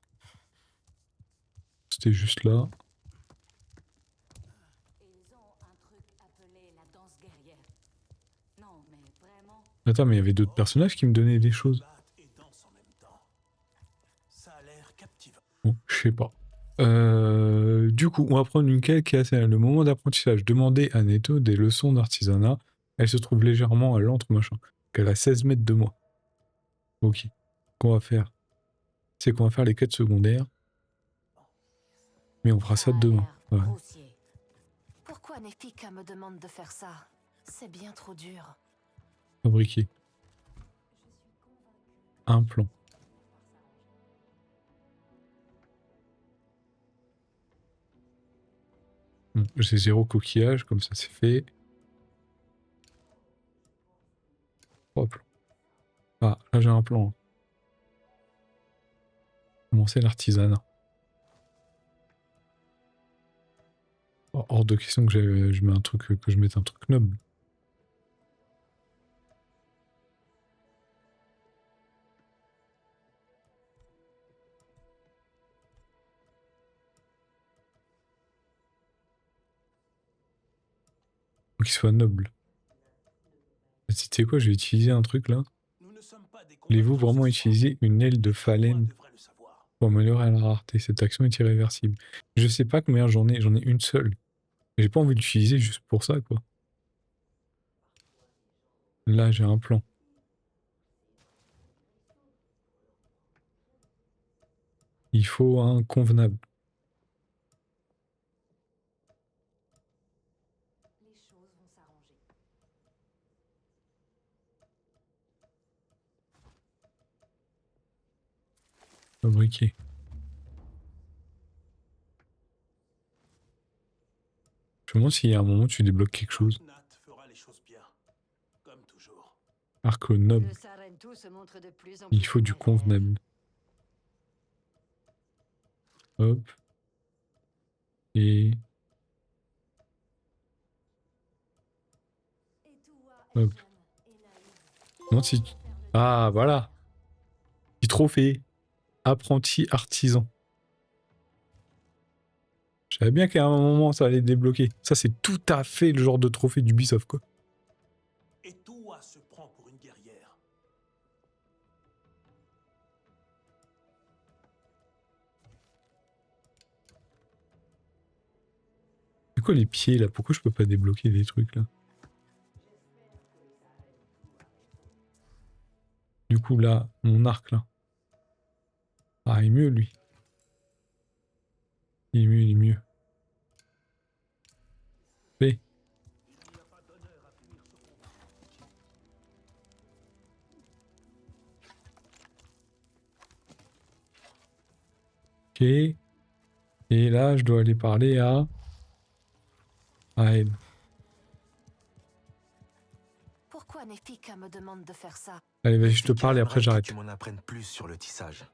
C'était juste là. Ils ont un truc appelé la danse guerrière. Non, mais vraiment, Attends, mais il y avait d'autres personnages qui me donnaient des choses. Battent et dansent en même temps. Ça a l'air captivant. Bon, je sais pas. Du coup, on va prendre une quête qui est assez... Le moment d'apprentissage. Demandez à Netto des leçons d'artisanat. Elle se trouve légèrement à l'antre machin. Qu'elle a 16 mètres de moi. Ok. Ce qu'on va faire, c'est qu'on va faire les quêtes secondaires. Mais on fera ça a demain. l'air Ouais. grossier. Pourquoi Nefika me demande de faire ça? C'est bien trop dur. Fabriquer. Un plan. Bon, j'ai 0 coquillage, comme ça c'est fait. 3 plans. Ah, là j'ai un plan. Commencer l'artisanat. Oh, hors de question que je mets un truc, que je mette un truc noble. Faut qu'il soit noble. Tu sais quoi, je vais utiliser un truc là. Nous ne sommes pas des Voulez-vous combattants vraiment ce soir. utiliser une aile de Moi phalène devrais le savoir. pour améliorer la rareté? Cette action est irréversible. Je sais pas combien j'en ai une seule. J'ai pas envie d'utiliser juste pour ça, quoi. Là, j'ai un plan. Il faut un convenable. Les choses vont s'arranger. Fabriquer. Je me demande s'il y a un moment où tu débloques quelque chose. Nat fera les choses bien. Comme toujours. Arc noble. Le Sarentu se montre de plus en Il plus faut du téméraire. convenable. Hop. Et... Hop. Non, si... Ah, voilà. Petit trophée. Apprenti artisan. Je savais bien qu'à un moment, ça allait débloquer. Ça, c'est tout à fait le genre de trophée d'Ubisoft, quoi. Et toi se prend pour une guerrière. C'est quoi les pieds, là? Pourquoi je peux pas débloquer des trucs, là? Du coup, là, mon arc, là. Ah, il est mieux, lui. Il est mieux, il est mieux. B. Ok. Et là, je dois aller parler à elle. Pourquoi Nefika me demande de faire ça? Allez, vas-y, je te Nefika parle et après aimerait que j'arrête. tu m'en apprennes plus sur le tissage.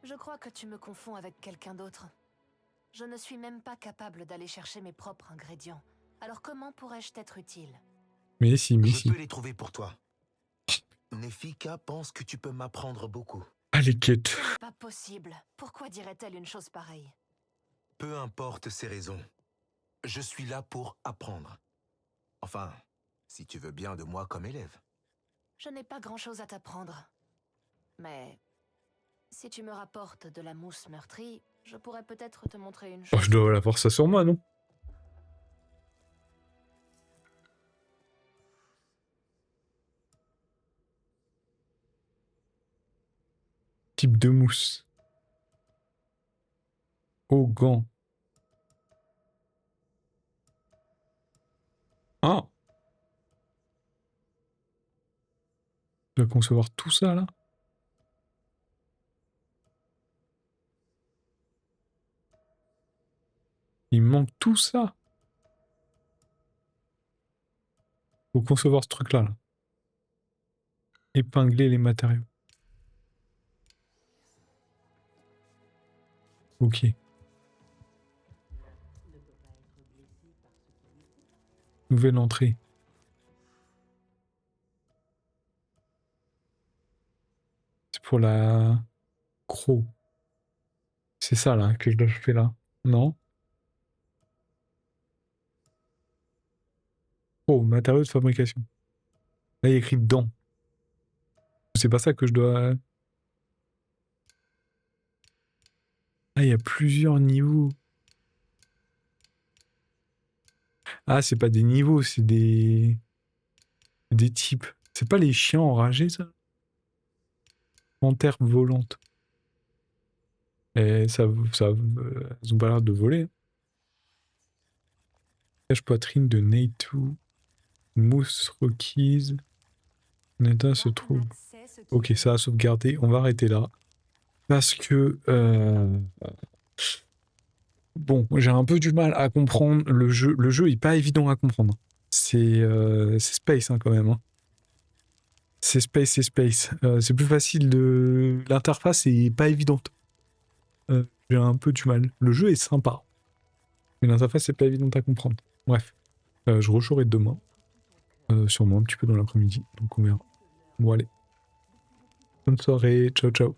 Je crois que tu me confonds avec quelqu'un d'autre. Je ne suis même pas capable d'aller chercher mes propres ingrédients. Alors comment pourrais-je t'être utile? Mais si, mais Je si. peux les trouver pour toi. Nefika pense que tu peux m'apprendre beaucoup. Allez, quête. Ce n'est pas possible. Pourquoi dirait-elle une chose pareille? Peu importe ses raisons. Je suis là pour apprendre. Enfin, si tu veux bien de moi comme élève. Je n'ai pas grand-chose à t'apprendre. Mais si tu me rapportes de la mousse meurtrie, je pourrais peut-être te montrer une Oh, chose. je dois avoir ça sur moi, non? Type de mousse. Au gant. Ah! Je dois concevoir tout ça, là? Il me manque tout ça. Faut concevoir ce truc-là, là. Épingler les matériaux. Ok. Nouvelle entrée. C'est pour la croc. C'est ça, là, que je dois faire là. Non? Oh, matériaux de fabrication. Là, il y a écrit dedans. C'est pas ça que je dois... Ah, il y a plusieurs niveaux. Ah, c'est pas des niveaux, c'est des... Des types. C'est pas les chiens enragés, ça? Panthère volante. Et ça... Elles ont pas l'air de voler. Cache poitrine de Neitu. Mousse requise. Neta se trouve... Ok, ça a sauvegardé. On va arrêter là. Parce que... Bon, j'ai un peu du mal à comprendre le jeu. Le jeu est pas évident à comprendre. C'est space hein, quand même. Hein. C'est space, c'est space. C'est plus facile de... L'interface est pas évidente. J'ai un peu du mal. Le jeu est sympa. Mais l'interface est pas évidente à comprendre. Bref. Je rejouerai demain. Sûrement un petit peu dans l'après-midi. Donc on verra. Bon allez. Bonne soirée. Ciao ciao.